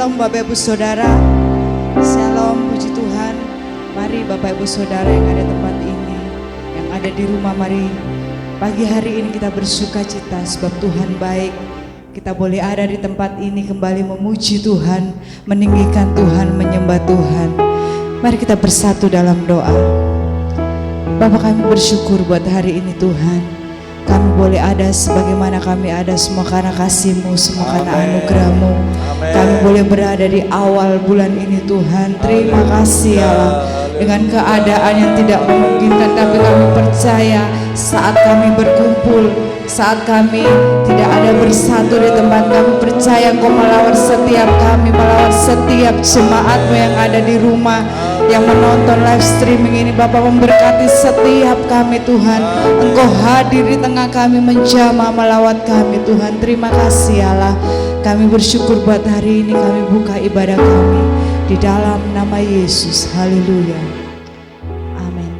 Shalom Bapak Ibu Saudara. Shalom, puji Tuhan. Mari Bapak Ibu Saudara yang ada tempat ini, yang ada di rumah, mari pagi hari ini kita bersuka cita sebab Tuhan baik. Kita boleh ada di tempat ini kembali memuji Tuhan, meninggikan Tuhan, menyembah Tuhan. Mari kita bersatu dalam doa. Bapa, kami bersyukur buat hari ini Tuhan. Kami boleh ada sebagaimana kami ada semua karena kasih-Mu, semua karena anugerah-Mu. Kami boleh berada di awal bulan ini Tuhan. Terima kasih ya Allah. Dengan keadaan yang tidak memungkinkan, tapi kami percaya saat kami berkumpul, saat kami tidak ada bersatu di tempat, kami percaya Engkau melawat setiap kami, melawat setiap jemaat-Mu yang ada di rumah, yang menonton live streaming ini. Bapa, memberkati setiap kami Tuhan. Engkau hadir di tengah kami, menjamah melawat kami Tuhan. Terima kasih Allah. Kami bersyukur buat hari ini. Kami buka ibadah kami di dalam nama Yesus. Haleluya. Amin.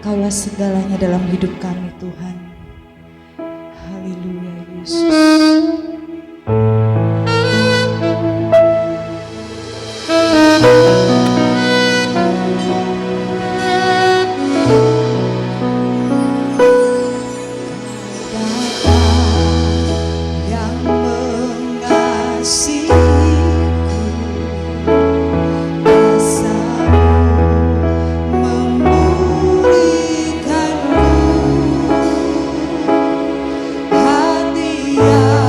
Kaulah segalanya dalam hidup kami Tuhan. Haleluya Yesus. Hati yang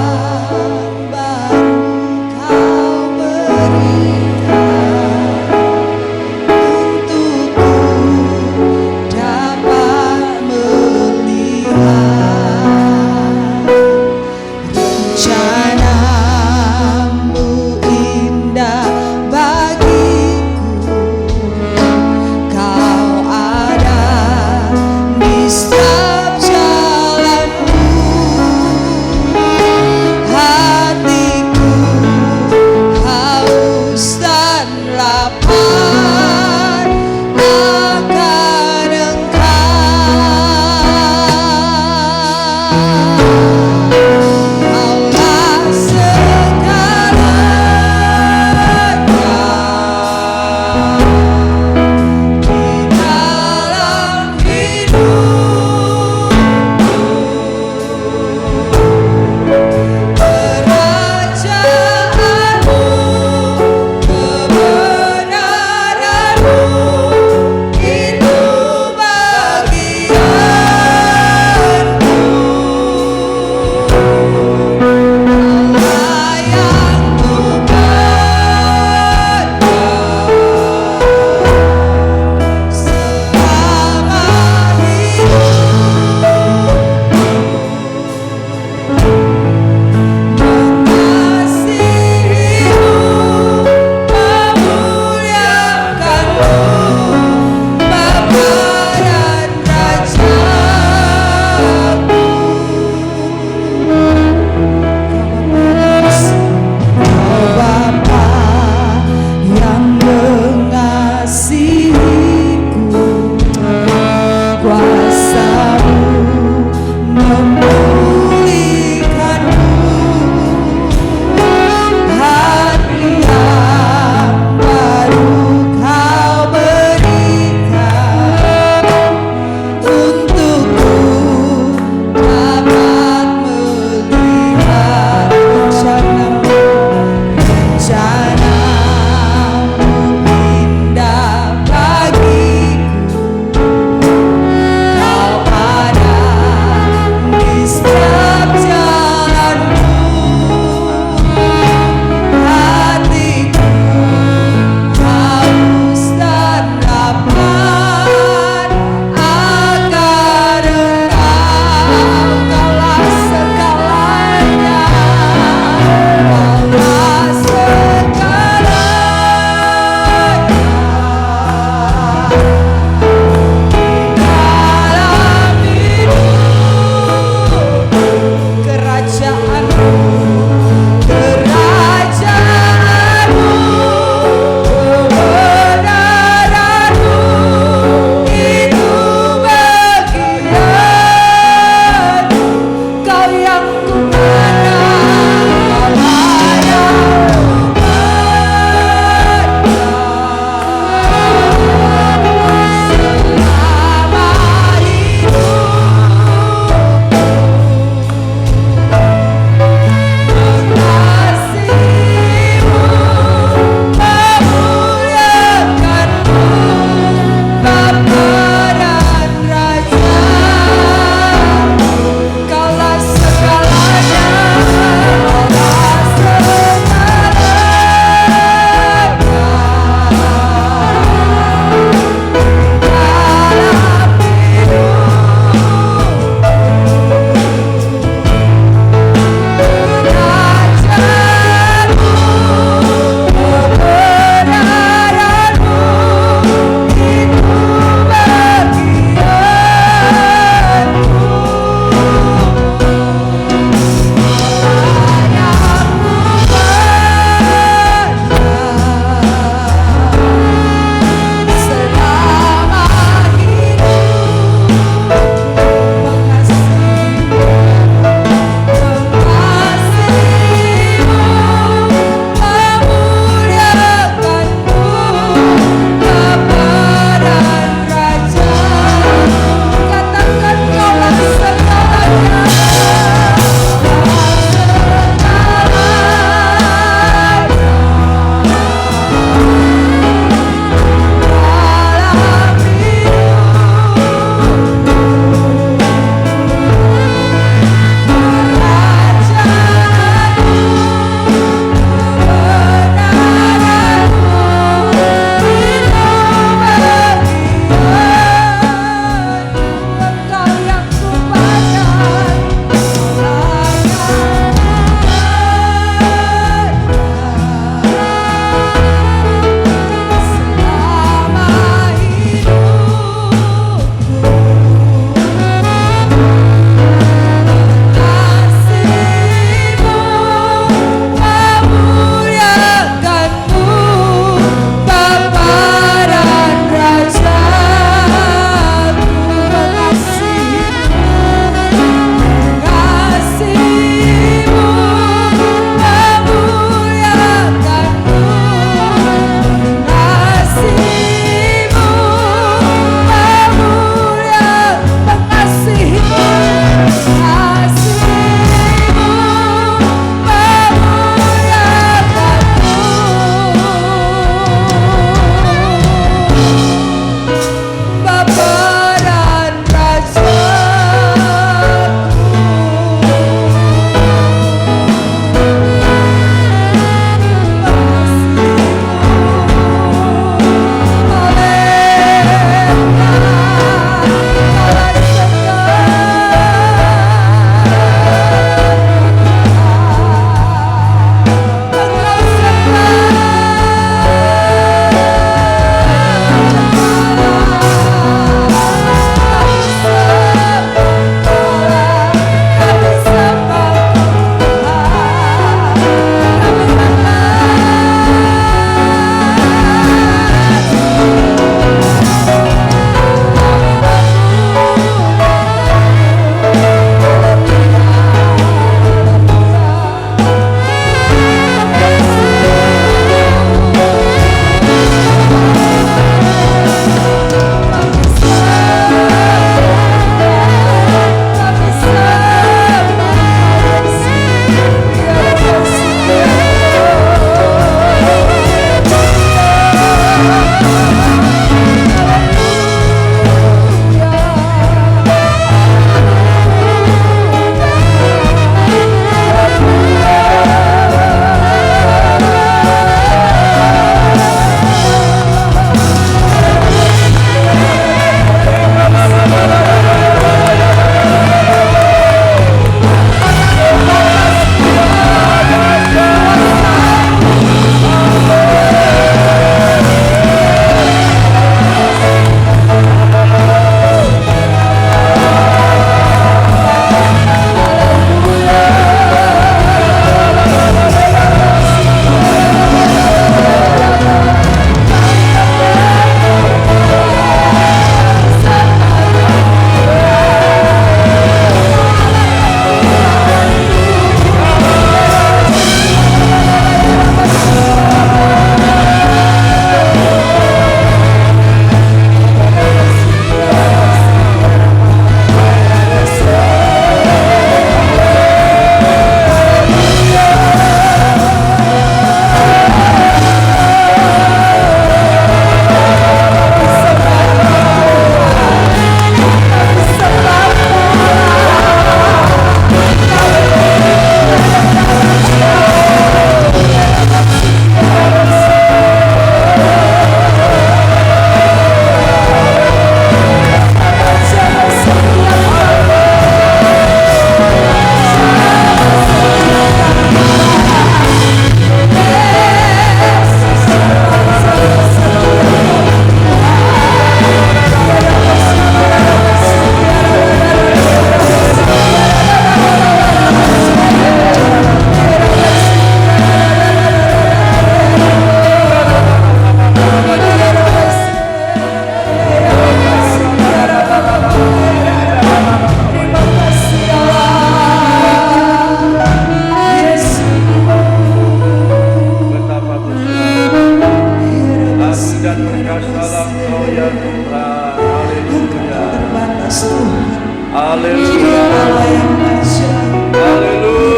kasih Engkau ya Tuhan. Haleluya. Terbatas Tuhan. Haleluya. Allah yang ajaib. Haleluya.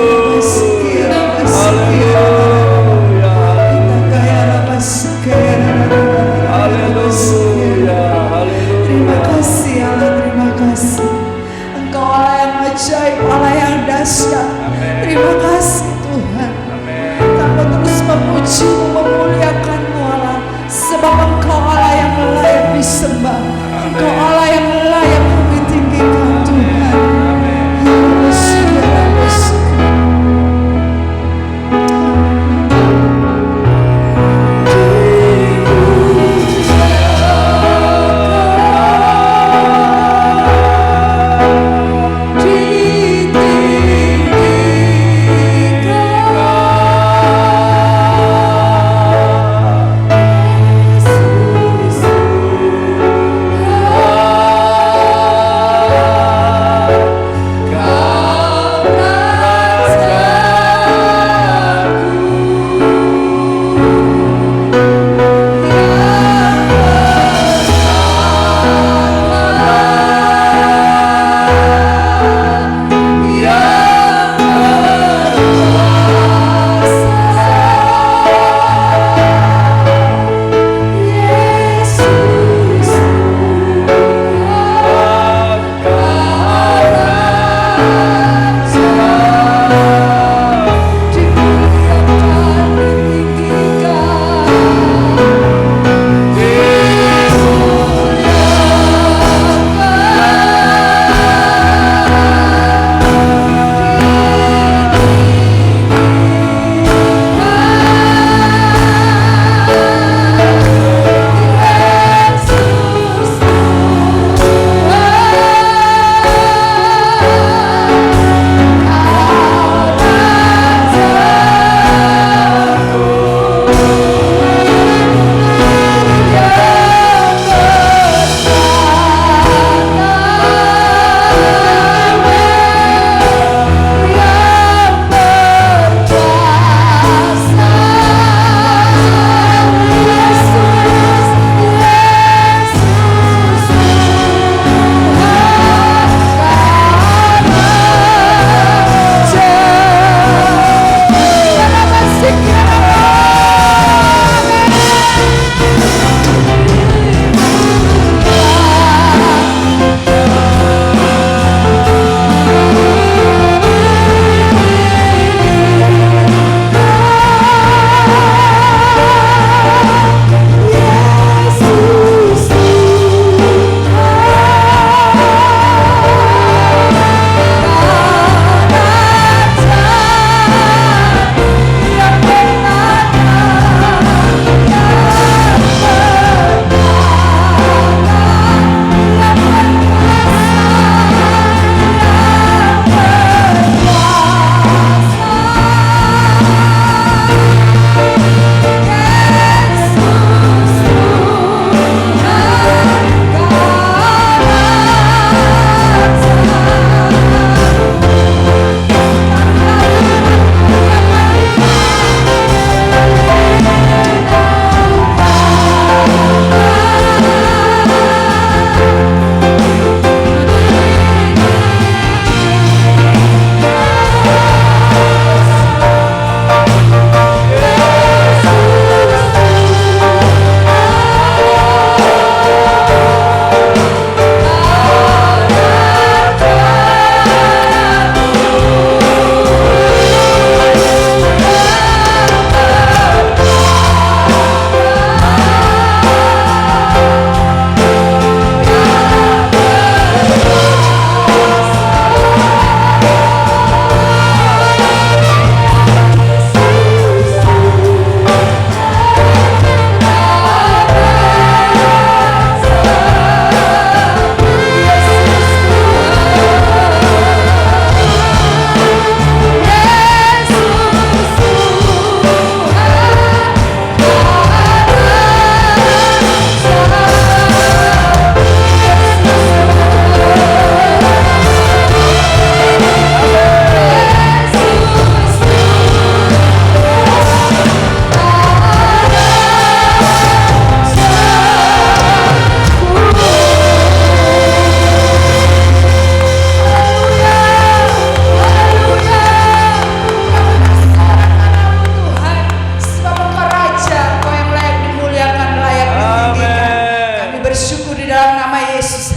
Haleluya. Kita kaya rapaskera. Haleluya. Haleluya. Terima kasih Allah, terima kasih. Engkau Allah yang ajaib, Allah yang dahsyat. Terima kasih Tuhan. Kami terus memuji-Mu, memuliakan-Mu Allah. Sebab Engkau Allah yang layak disembah. Engkau Allah yang layak ditinggikan Tuhan.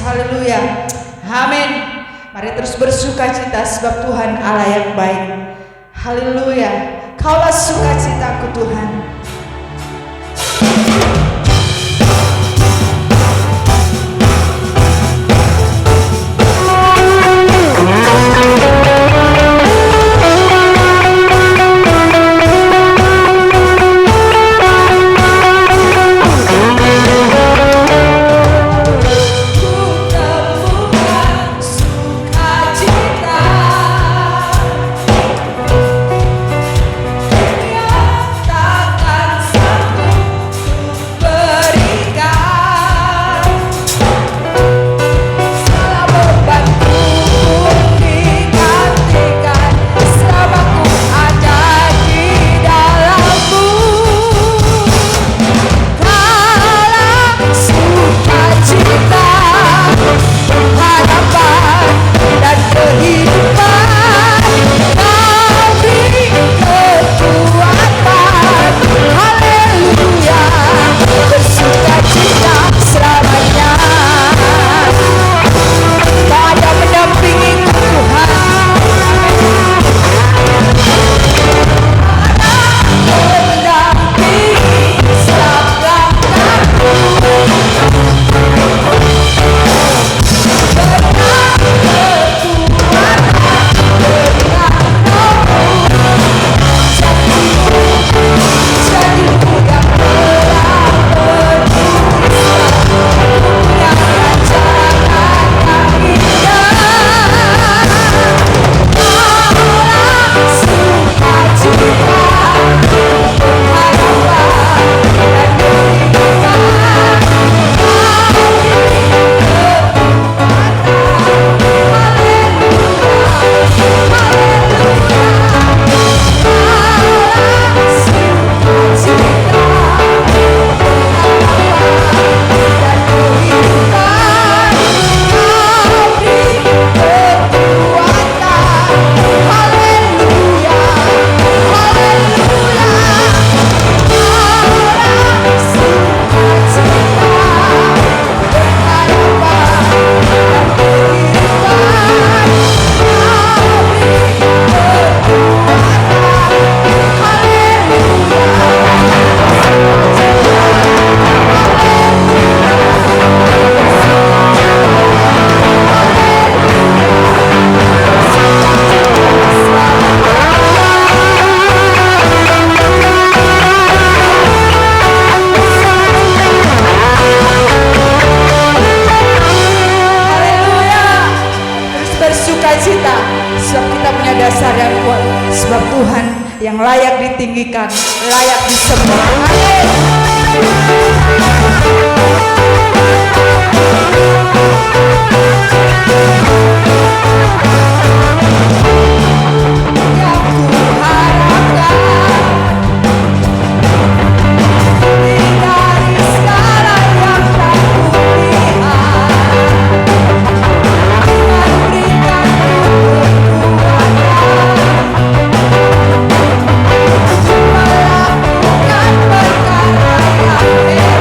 Haleluya. Amin. Mari terus bersuka cita sebab Tuhan Allah yang baik. Haleluya. Kaulah sukacitaku Tuhan. Cita, sebab kita punya dasar yang kuat, sebab Tuhan yang layak ditinggikan, layak disembah. Amin. Melakukan perkara yang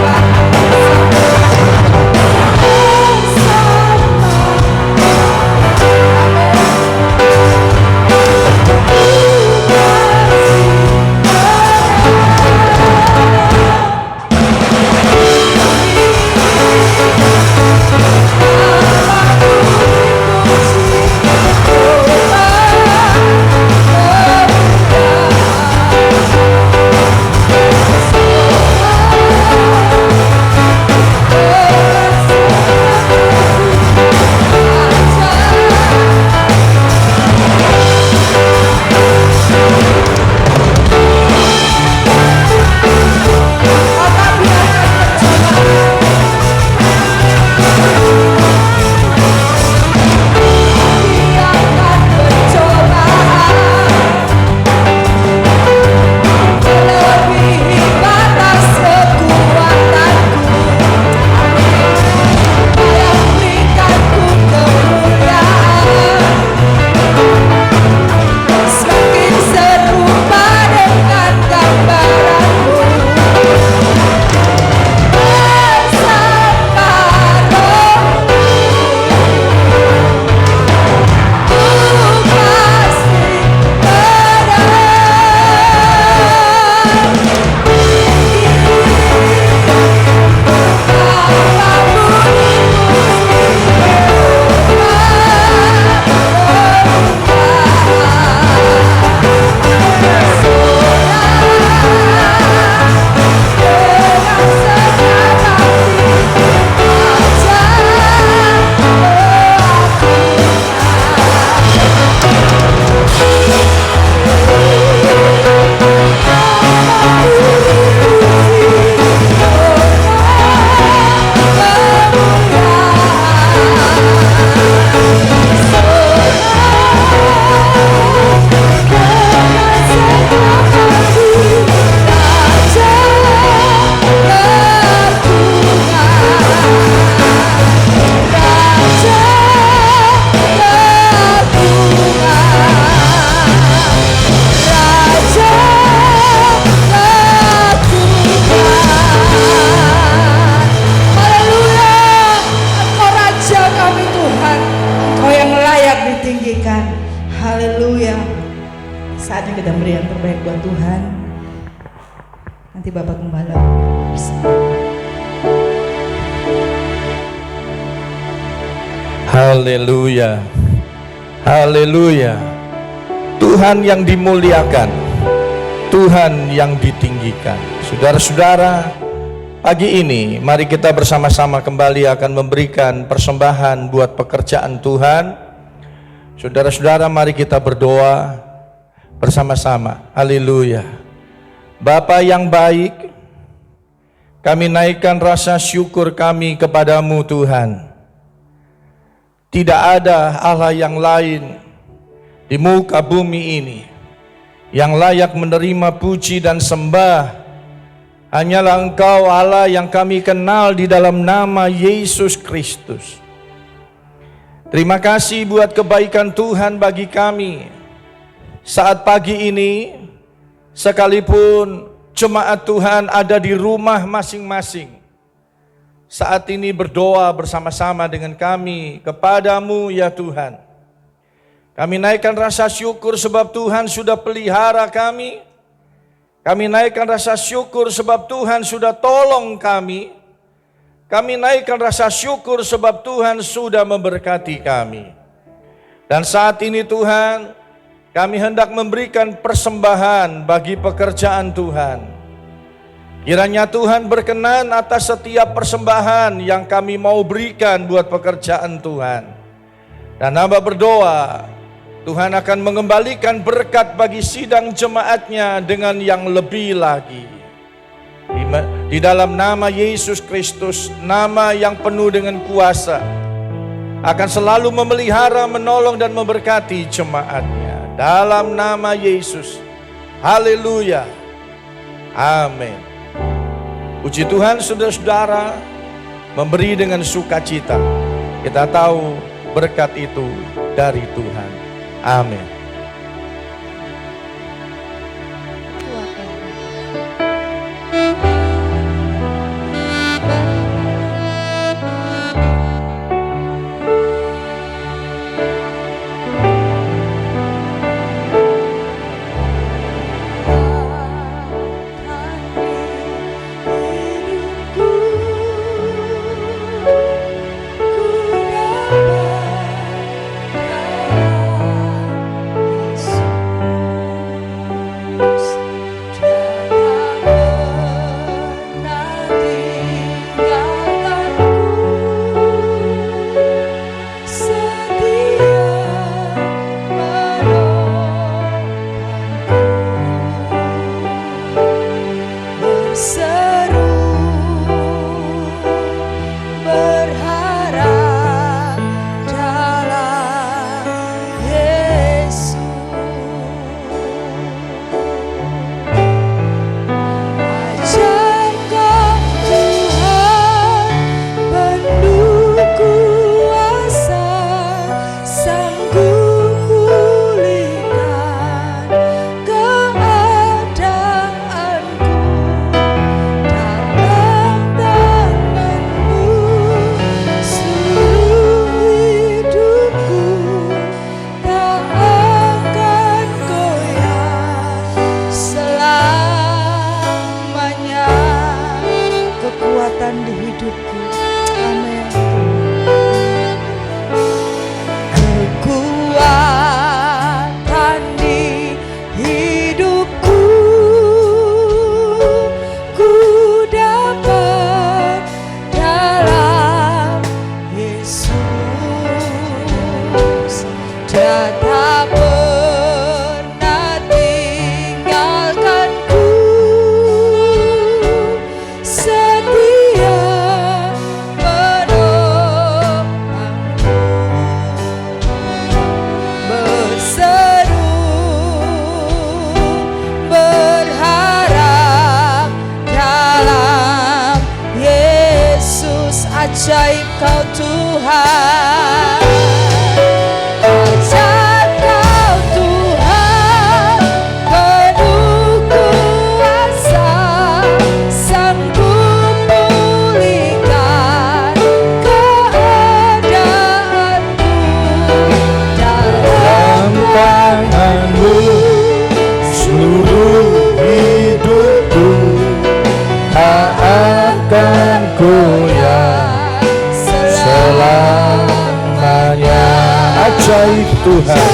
kita beri yang terbaik buat Tuhan. Nanti Bapak Gembala bersama. Haleluya. Haleluya. Tuhan yang dimuliakan, Tuhan yang ditinggikan. Saudara-saudara, pagi ini mari kita bersama-sama kembali akan memberikan persembahan buat pekerjaan Tuhan. Saudara-saudara, mari kita berdoa bersama-sama. Haleluya. Bapa yang baik, kami naikkan rasa syukur kami kepadamu Tuhan. Tidak ada Allah yang lain di muka bumi ini yang layak menerima puji dan sembah. Hanyalah Engkau Allah yang kami kenal di dalam nama Yesus Kristus. Terima kasih buat kebaikan Tuhan bagi kami. Saat pagi ini, sekalipun jemaat Tuhan ada di rumah masing-masing, saat ini berdoa bersama-sama dengan kami kepadamu ya Tuhan. Kami naikkan rasa syukur sebab Tuhan sudah pelihara kami. Kami naikkan rasa syukur sebab Tuhan sudah tolong kami. Kami naikkan rasa syukur sebab Tuhan sudah memberkati kami. Dan saat ini Tuhan, kami hendak memberikan persembahan bagi pekerjaan Tuhan. Kiranya Tuhan berkenan atas setiap persembahan yang kami mau berikan buat pekerjaan Tuhan. Dan hamba berdoa, Tuhan akan mengembalikan berkat bagi sidang jemaatnya dengan yang lebih lagi. Di dalam nama Yesus Kristus, nama yang penuh dengan kuasa, akan selalu memelihara, menolong dan memberkati jemaatnya. Dalam nama Yesus. Haleluya. Amin. Puji Tuhan, saudara-saudara, memberi dengan sukacita. Kita tahu berkat itu dari Tuhan. Amin. Ajaib Kau Tuhan, ajaib Kau Tuhan, penuh kuasa, sanggup pulihkan keadaanku. Dalam tangan-Mu goyah selamanya. Ajaib Tuhan,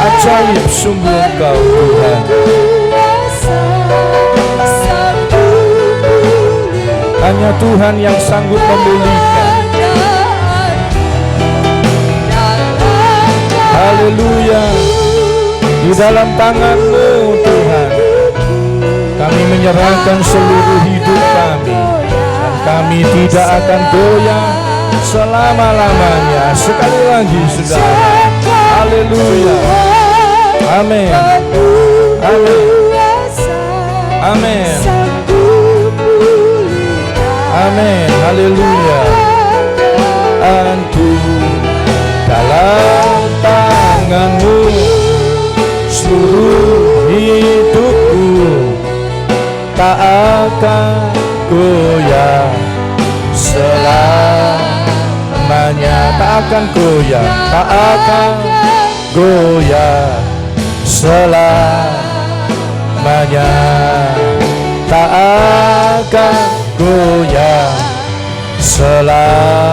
ajaib sungguh Engkau Tuhan. Hanya Tuhan yang sanggup memulihkan. Haleluya. Di dalam tangan-Mu Tuhan kami menyerahkan seluruh hidup kami, dan kami tidak akan goyah selama-lamanya. Sekali lagi saudara. Haleluya. Amin. Amin. Amin. Amin. Haleluya. Aku dalam tangan-Mu, seluruh hidupku tak akan goyah selamanya. Tak akan goyah, tak akan goyah selamanya. Tak akan goyah selamanya.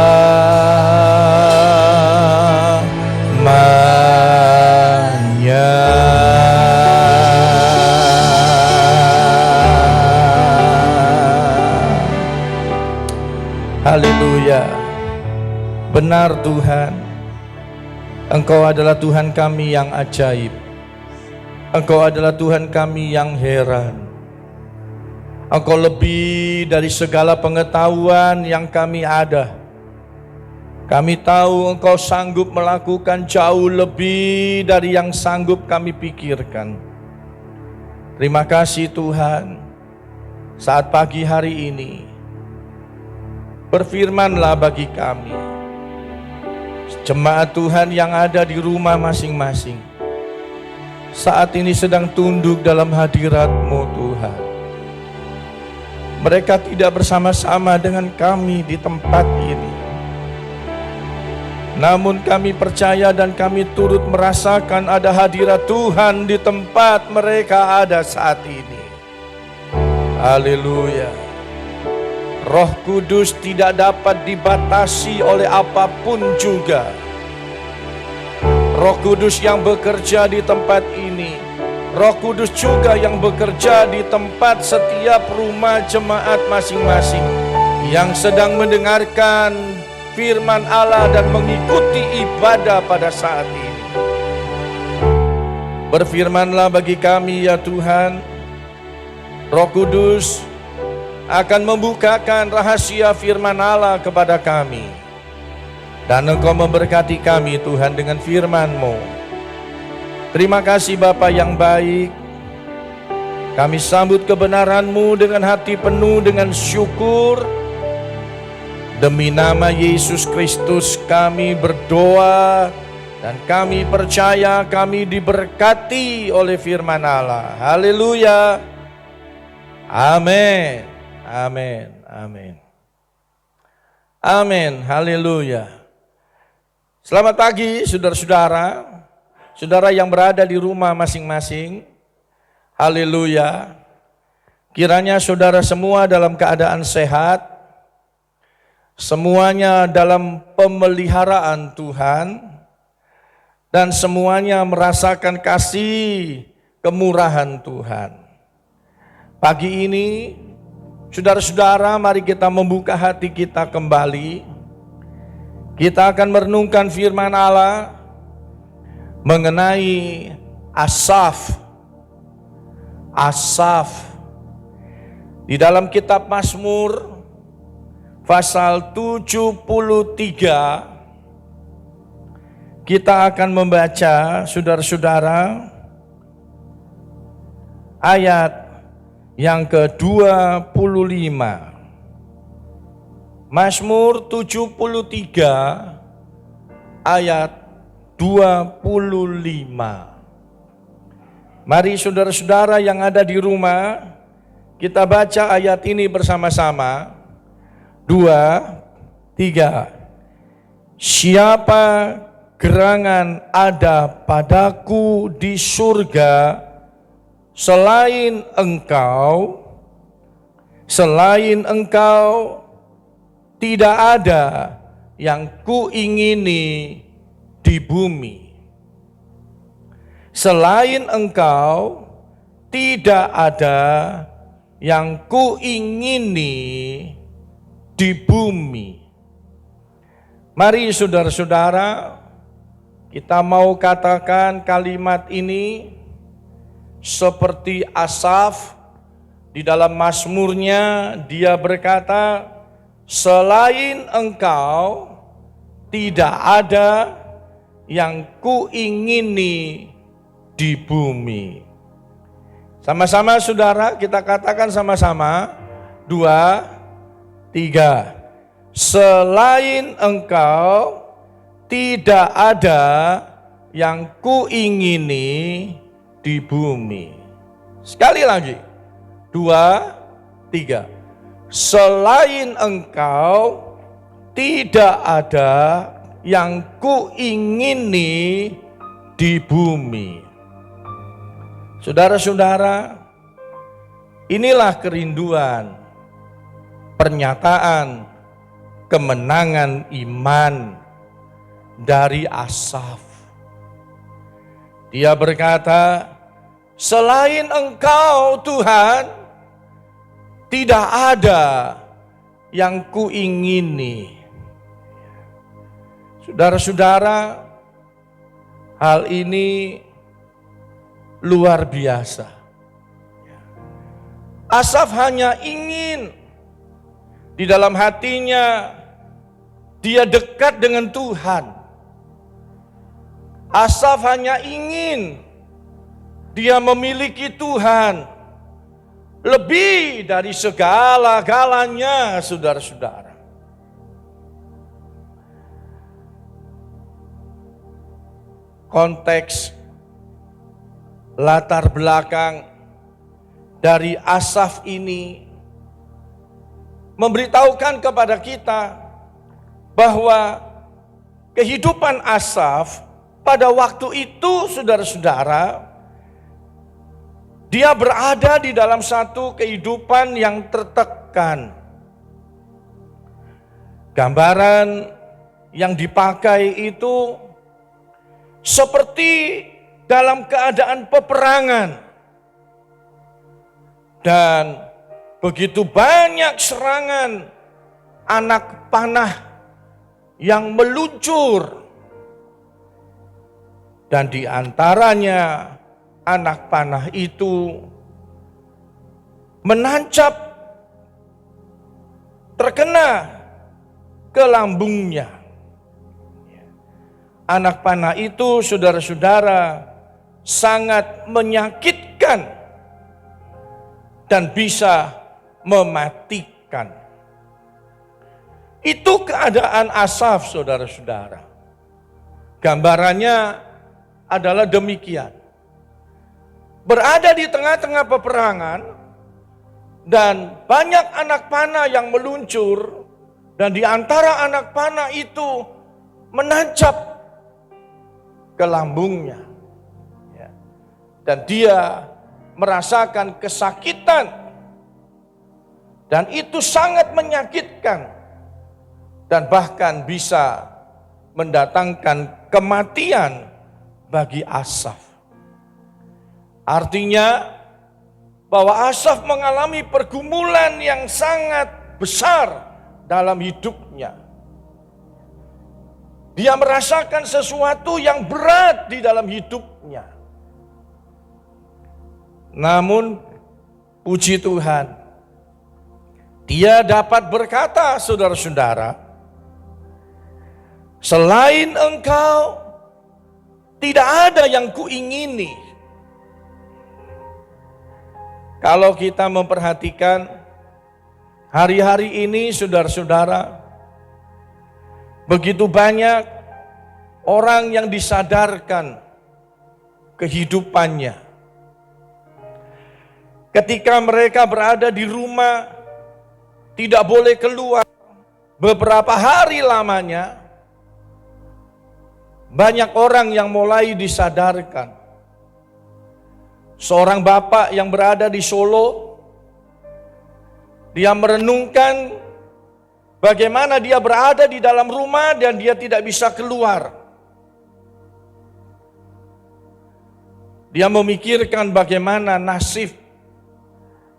Haleluya. Benar Tuhan, Engkau adalah Tuhan kami yang ajaib. Engkau adalah Tuhan kami yang heran. Engkau lebih dari segala pengetahuan yang kami ada. Kami tahu Engkau sanggup melakukan jauh lebih dari yang sanggup kami pikirkan. Terima kasih Tuhan. Saat pagi hari ini, berfirmanlah bagi kami, jemaat Tuhan yang ada di rumah masing-masing, saat ini sedang tunduk dalam hadirat-Mu Tuhan. Mereka tidak bersama-sama dengan kami di tempat ini, namun kami percaya dan kami turut merasakan ada hadirat Tuhan di tempat mereka ada saat ini. Haleluya. Roh Kudus tidak dapat dibatasi oleh apapun juga. Roh Kudus yang bekerja di tempat ini, Roh Kudus juga yang bekerja di tempat setiap rumah jemaat masing-masing yang sedang mendengarkan firman Allah dan mengikuti ibadah pada saat ini. Berfirmanlah bagi kami ya Tuhan. Roh Kudus akan membukakan rahasia firman Allah kepada kami, dan Engkau memberkati kami Tuhan dengan firman-Mu. Terima kasih Bapa yang baik. Kami sambut kebenaran-Mu dengan hati penuh dengan syukur. Demi nama Yesus Kristus kami berdoa, dan kami percaya kami diberkati oleh firman Allah. Haleluya. Amin. Amin. Amin. Amin. Haleluya. Selamat pagi saudara-saudara. Saudara yang berada di rumah masing-masing. Haleluya. Kiranya saudara semua dalam keadaan sehat. Semuanya dalam pemeliharaan Tuhan. Dan semuanya merasakan kasih kemurahan Tuhan. Pagi ini, saudara-saudara, mari kita membuka hati kita kembali. Kita akan merenungkan firman Allah mengenai Asaf. Asaf. Di dalam kitab Mazmur pasal 73, kita akan membaca, saudara-saudara, ayat yang ke-25. Mazmur 73 ayat 25. Mari saudara-saudara yang ada di rumah, kita baca ayat ini bersama-sama. 2, 3. Siapa gerangan ada padaku di surga selain Engkau? Selain Engkau, tidak ada yang kuingini di bumi. Selain Engkau, tidak ada yang kuingini di bumi. Mari saudara-saudara, kita mau katakan kalimat ini seperti Asaf di dalam Mazmurnya. Dia berkata, selain Engkau tidak ada yang kuingini di bumi. Sama-sama saudara, kita katakan sama-sama. 2, 3. Selain Engkau tidak ada yang kuingini di bumi. Sekali lagi. 2, 3. Selain Engkau tidak ada yang kuingini di bumi. Saudara-saudara, inilah kerinduan, pernyataan kemenangan iman dari Asaf. Dia berkata, selain Engkau Tuhan, tidak ada yang kuingini. Saudara-saudara, hal ini luar biasa. Asaf hanya ingin di dalam hatinya dia dekat dengan Tuhan. Asaf hanya ingin dia memiliki Tuhan lebih dari segala-galanya, saudara-saudara. Konteks latar belakang dari Asaf ini memberitahukan kepada kita bahwa kehidupan Asaf pada waktu itu, saudara-saudara, dia berada di dalam satu kehidupan yang tertekan. Gambaran yang dipakai itu seperti dalam keadaan peperangan. Dan begitu banyak serangan anak panah yang meluncur. Dan di antaranya anak panah itu menancap, terkena ke lambungnya. Anak panah itu, saudara-saudara, sangat menyakitkan dan bisa mematikan. Itu keadaan Asaf, saudara-saudara. Gambarannya adalah demikian. Berada di tengah-tengah peperangan dan banyak anak panah yang meluncur, dan di antara anak panah itu menancap ke lambungnya. Dan dia merasakan kesakitan, dan itu sangat menyakitkan, dan bahkan bisa mendatangkan kematian bagi Asaf. Artinya bahwa Asaf mengalami pergumulan yang sangat besar dalam hidupnya. Dia merasakan sesuatu yang berat di dalam hidupnya. Namun puji Tuhan, dia dapat berkata, saudara-saudara, selain Engkau tidak ada yang kuingini. Kalau kita memperhatikan hari-hari ini, saudara-saudara, begitu banyak orang yang disadarkan kehidupannya. Ketika mereka berada di rumah, tidak boleh keluar beberapa hari lamanya, banyak orang yang mulai disadarkan. Seorang bapak yang berada di Solo, Dia merenungkan bagaimana dia berada di dalam rumah dan dia tidak bisa keluar. Dia memikirkan bagaimana nasib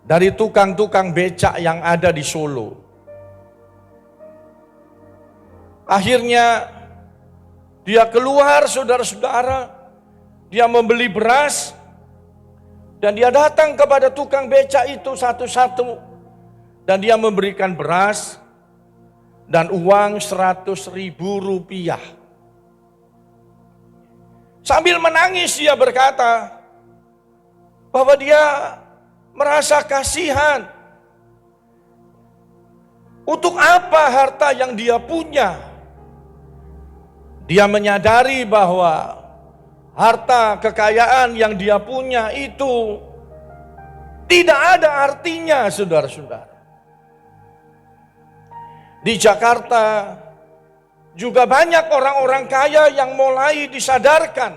dari tukang-tukang becak yang ada di Solo. Akhirnya dia keluar, saudara-saudara. Dia membeli beras dan dia datang kepada tukang becak itu satu-satu. Dan dia memberikan beras dan uang 100.000 rupiah. Sambil menangis dia berkata bahwa dia merasa kasihan. Untuk apa harta yang dia punya? Dia menyadari bahwa harta kekayaan yang dia punya itu tidak ada artinya, saudara-saudara. Di Jakarta juga banyak orang-orang kaya yang mulai disadarkan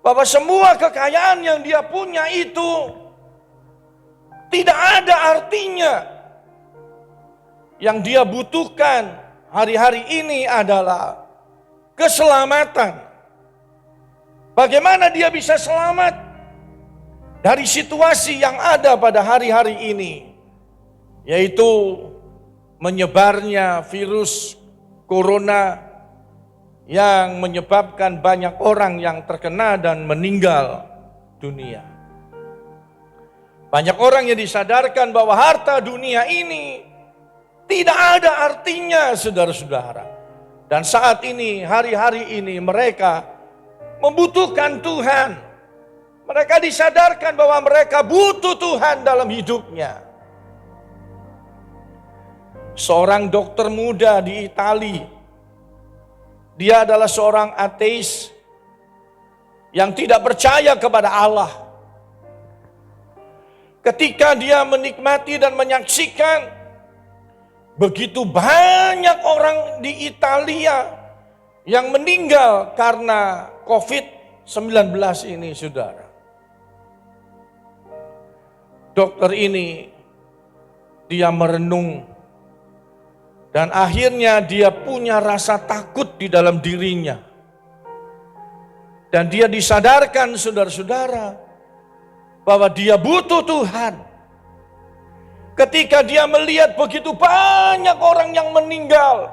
bahwa semua kekayaan yang dia punya itu tidak ada artinya. Yang dia butuhkan hari-hari ini adalah keselamatan. Bagaimana dia bisa selamat dari situasi yang ada pada hari-hari ini, yaitu menyebarnya virus corona yang menyebabkan banyak orang yang terkena dan meninggal dunia. Banyak orang yang disadarkan bahwa harta dunia ini tidak ada artinya, saudara-saudara. Dan saat ini, hari-hari ini mereka membutuhkan Tuhan. Mereka disadarkan bahwa mereka butuh Tuhan dalam hidupnya. Seorang dokter muda di Italia, dia adalah seorang ateis yang tidak percaya kepada Allah. Ketika dia menikmati dan menyaksikan begitu banyak orang di Italia yang meninggal karena COVID-19 ini, saudara. Dokter ini, dia merenung. Dan akhirnya dia punya rasa takut di dalam dirinya. Dan dia disadarkan, saudara-saudara, bahwa dia butuh Tuhan. Ketika dia melihat begitu banyak orang yang meninggal.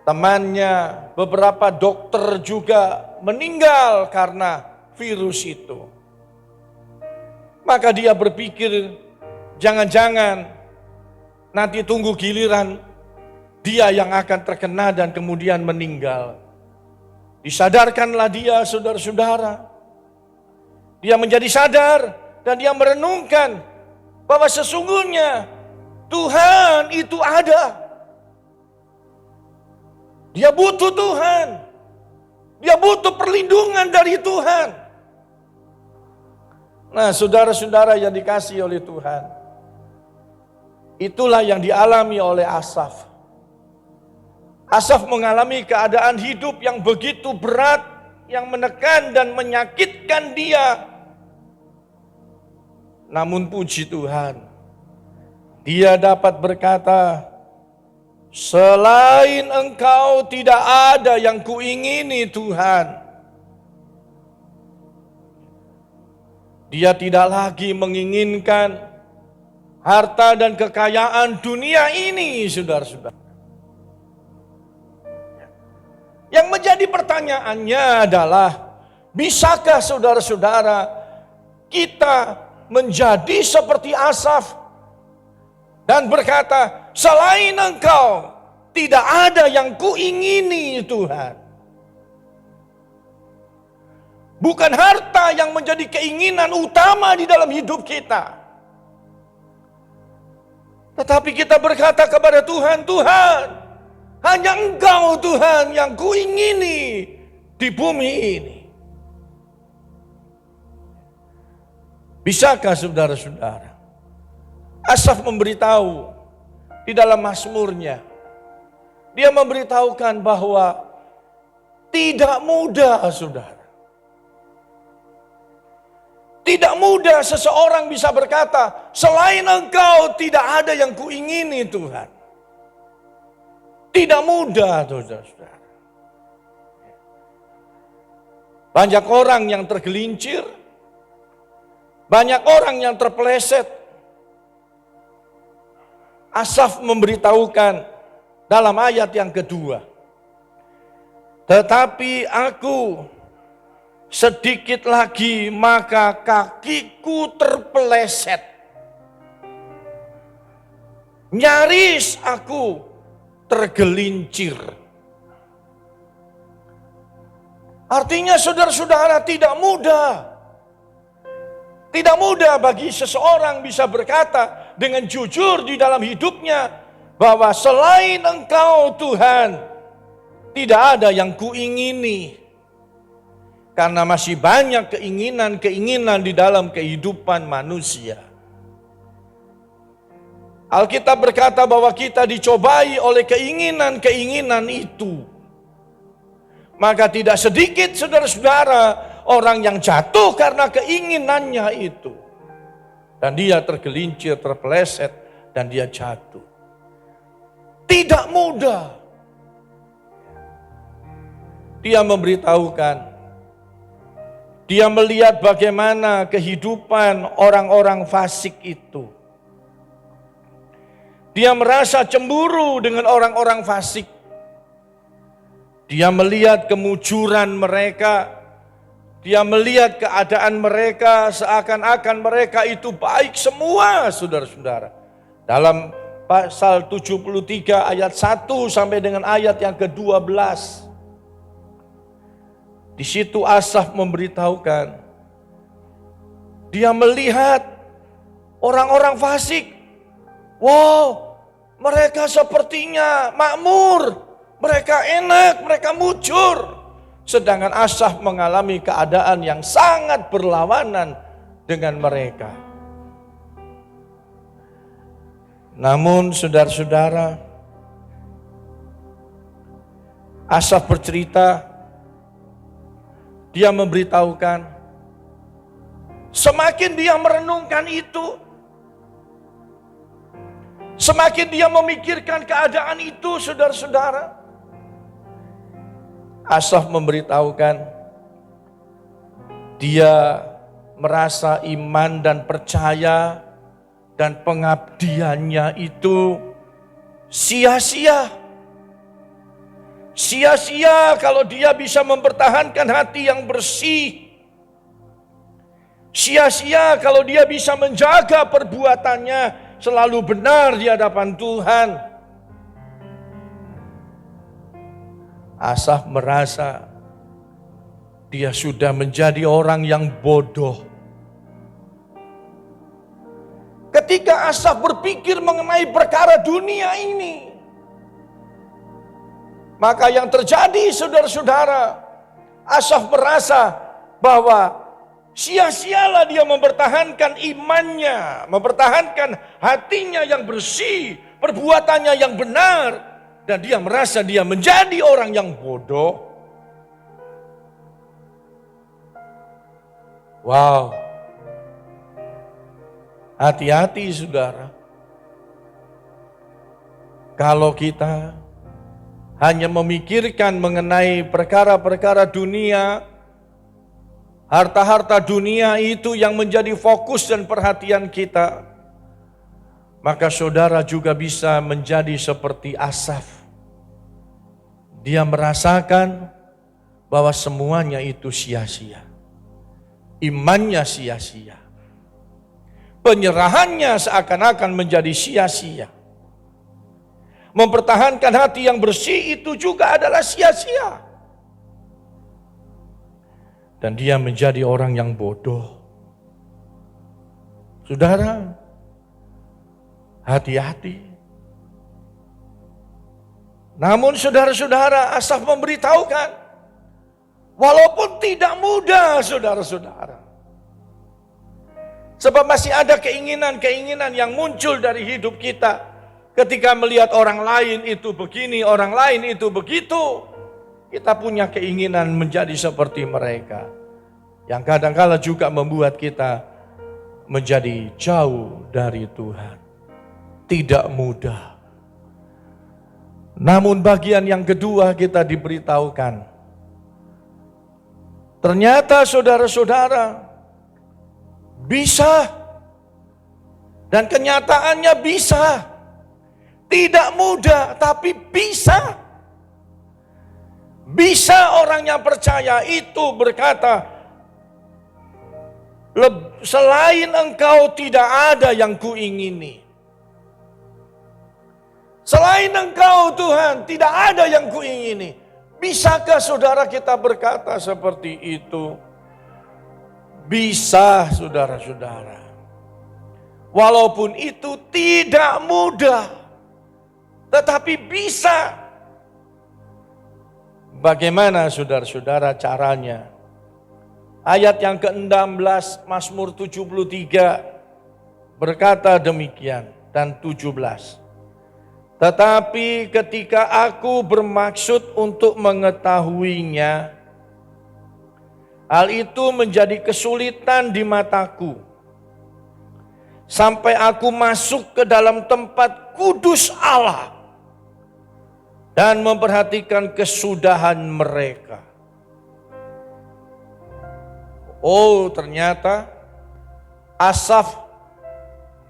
Temannya, beberapa dokter juga meninggal karena virus itu. Maka dia berpikir, jangan-jangan nanti tunggu giliran dia yang akan terkena dan kemudian meninggal. Disadarkanlah dia, saudara-saudara. Dia menjadi sadar dan dia merenungkan bahwa sesungguhnya Tuhan itu ada. Dia butuh Tuhan. Dia butuh perlindungan dari Tuhan. Nah, saudara-saudara yang dikasihi oleh Tuhan, itulah yang dialami oleh Asaf. Asaf mengalami keadaan hidup yang begitu berat, yang menekan dan menyakitkan dia. Namun puji Tuhan, dia dapat berkata, selain Engkau tidak ada yang kuingini, Tuhan. Dia tidak lagi menginginkan harta dan kekayaan dunia ini, saudara-saudara. Yang menjadi pertanyaannya adalah, bisakah saudara-saudara kita menjadi seperti Asaf dan berkata, selain Engkau tidak ada yang kuingini, Tuhan. Bukan harta yang menjadi keinginan utama di dalam hidup kita. Tetapi kita berkata kepada Tuhan, Tuhan, hanya Engkau Tuhan yang kuingini di bumi ini. Bisakah saudara-saudara? Asaf memberitahu di dalam mazmurnya. Dia memberitahukan bahwa tidak mudah, saudara. Tidak mudah seseorang bisa berkata, selain Engkau tidak ada yang kuingini Tuhan. Tidak mudah, saudara-saudara. Banyak orang yang tergelincir, banyak orang yang terpeleset. Asaf memberitahukan dalam ayat yang kedua, tetapi aku sedikit lagi maka kakiku terpeleset. Nyaris aku tergelincir. Artinya saudara-saudara, tidak mudah. Tidak mudah bagi seseorang bisa berkata dengan jujur di dalam hidupnya bahwa selain Engkau Tuhan tidak ada yang kuingini. Karena masih banyak keinginan-keinginan di dalam kehidupan manusia. Alkitab berkata bahwa kita dicobai oleh keinginan-keinginan itu. Maka tidak sedikit saudara-saudara orang yang jatuh karena keinginannya itu. Dan dia tergelincir, terpeleset, dan dia jatuh. Tidak mudah. Dia memberitahukan, dia melihat bagaimana kehidupan orang-orang fasik itu. Dia merasa cemburu dengan orang-orang fasik. Dia melihat kemujuran mereka. Dia melihat keadaan mereka seakan-akan mereka itu baik semua, saudara-saudara. Dalam pasal 73 ayat 1 sampai dengan ayat yang ke-12. Di situ Asaf memberitahukan, dia melihat orang-orang fasik. Wow, mereka sepertinya makmur. Mereka enak, mereka mujur. Sedangkan Asaf mengalami keadaan yang sangat berlawanan dengan mereka. Namun saudara-saudara, Asaf bercerita, dia memberitahukan, semakin dia merenungkan itu, semakin dia memikirkan keadaan itu, saudara-saudara, Asaf memberitahukan, dia merasa iman dan percaya dan pengabdiannya itu sia-sia. Sia-sia kalau dia bisa mempertahankan hati yang bersih. Sia-sia kalau dia bisa menjaga perbuatannya selalu benar di hadapan Tuhan. Asaf merasa dia sudah menjadi orang yang bodoh. Ketika Asaf berpikir mengenai perkara dunia ini, maka yang terjadi saudara-saudara, Asaf merasa bahwa sia-sialah dia mempertahankan imannya, mempertahankan hatinya yang bersih, perbuatannya yang benar. Dan dia merasa dia menjadi orang yang bodoh. Wow. Hati-hati saudara. Kalau kita hanya memikirkan mengenai perkara-perkara dunia, harta-harta dunia itu yang menjadi fokus dan perhatian kita, maka saudara juga bisa menjadi seperti Asaf. Dia merasakan bahwa semuanya itu sia-sia. Imannya sia-sia. Penyerahannya seakan-akan menjadi sia-sia. Mempertahankan hati yang bersih itu juga adalah sia-sia. Dan dia menjadi orang yang bodoh. Saudara, hati-hati. Namun saudara-saudara, Asaf memberitahukan, walaupun tidak mudah saudara-saudara. Sebab masih ada keinginan-keinginan yang muncul dari hidup kita. Ketika melihat orang lain itu begini, orang lain itu begitu. Kita punya keinginan menjadi seperti mereka. yang kadang-kala juga membuat kita menjadi jauh dari Tuhan. Tidak mudah. Namun bagian yang kedua kita diberitahukan, ternyata saudara-saudara bisa, dan kenyataannya bisa. Tidak mudah, tapi bisa. Bisa orang yang percaya itu berkata, selain engkau tidak ada yang kuingini. Selain engkau Tuhan tidak ada yang kuingini. Bisakah saudara kita berkata seperti itu? Bisa, saudara-saudara. Walaupun itu tidak mudah, tetapi bisa. Bagaimana saudara-saudara caranya? Ayat yang ke-16 Mazmur 73 berkata demikian, dan 17. Tetapi ketika aku bermaksud untuk mengetahuinya, hal itu menjadi kesulitan di mataku. Sampai aku masuk ke dalam tempat kudus Allah dan memperhatikan kesudahan mereka. Oh, ternyata Asaf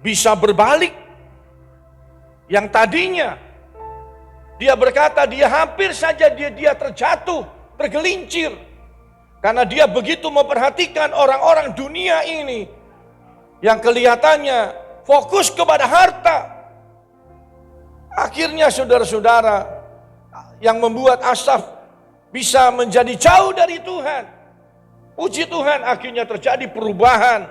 bisa berbalik. Yang tadinya dia berkata dia hampir saja dia terjatuh, tergelincir. Karena dia begitu memperhatikan orang-orang dunia ini yang kelihatannya fokus kepada harta. Akhirnya saudara-saudara, yang membuat Asaf bisa menjadi jauh dari Tuhan. Puji Tuhan, akhirnya terjadi perubahan.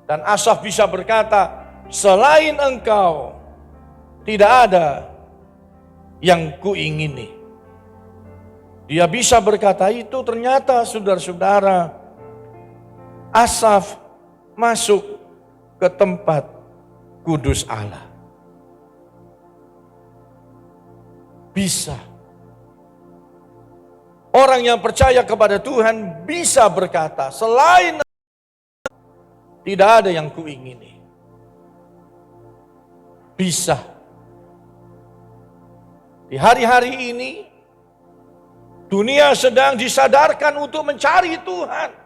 Dan Asaf bisa berkata, selain engkau tidak ada yang kuingini. Dia bisa berkata itu, ternyata saudara-saudara, Asaf masuk ke tempat kudus Allah. Bisa. Orang yang percaya kepada Tuhan bisa berkata, selain tidak ada yang kuingini. Bisa. Di hari-hari ini, dunia sedang disadarkan untuk mencari Tuhan.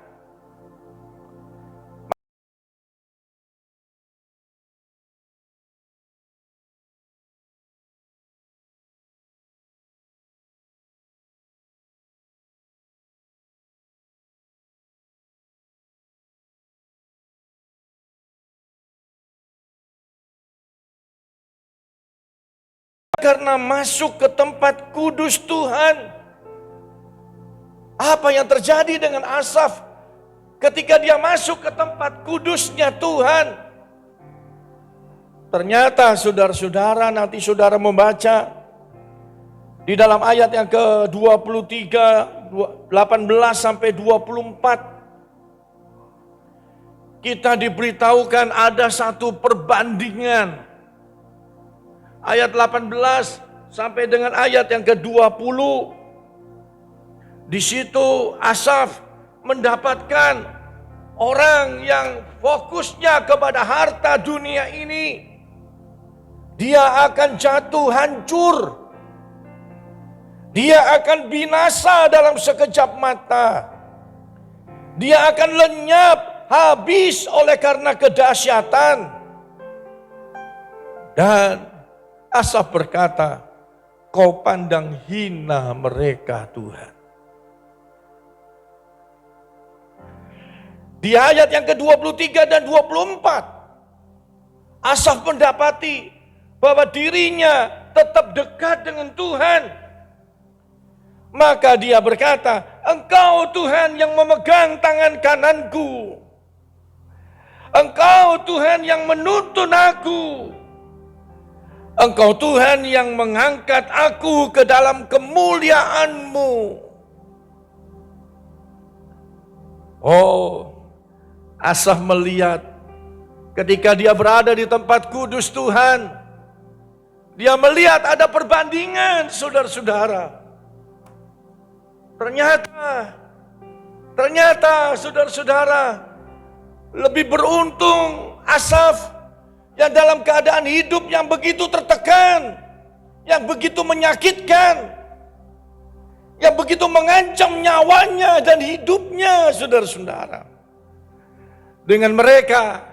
Karena masuk ke tempat kudus Tuhan. Apa yang terjadi dengan Asaf ketika dia masuk ke tempat kudusnya Tuhan? Ternyata saudara-saudara, nanti saudara membaca di dalam ayat yang ke-23, 18 sampai 24. Kita diberitahukan ada satu perbandingan. Ayat 18 sampai dengan ayat yang ke-20. Di situ Asaf mendapatkan orang yang fokusnya kepada harta dunia ini. Dia akan jatuh hancur. Dia akan binasa dalam sekejap mata. Dia akan lenyap, habis oleh karena kedahsyatan. Dan Asaf berkata, kau pandang hina mereka Tuhan. Di ayat yang ke-23 dan 24, Asaf mendapati bahwa dirinya tetap dekat dengan Tuhan. Maka dia berkata, engkau Tuhan yang memegang tangan kananku. Engkau Tuhan yang menuntun aku. Engkau Tuhan yang mengangkat aku ke dalam kemuliaan-Mu. Oh, Asaf melihat ketika dia berada di tempat kudus Tuhan, dia melihat ada perbandingan, saudara-saudara. Ternyata saudara-saudara, lebih beruntung Asaf yang dalam keadaan hidup yang begitu tertekan, yang begitu menyakitkan, yang begitu mengancam nyawanya dan hidupnya, saudara-saudara. Dengan mereka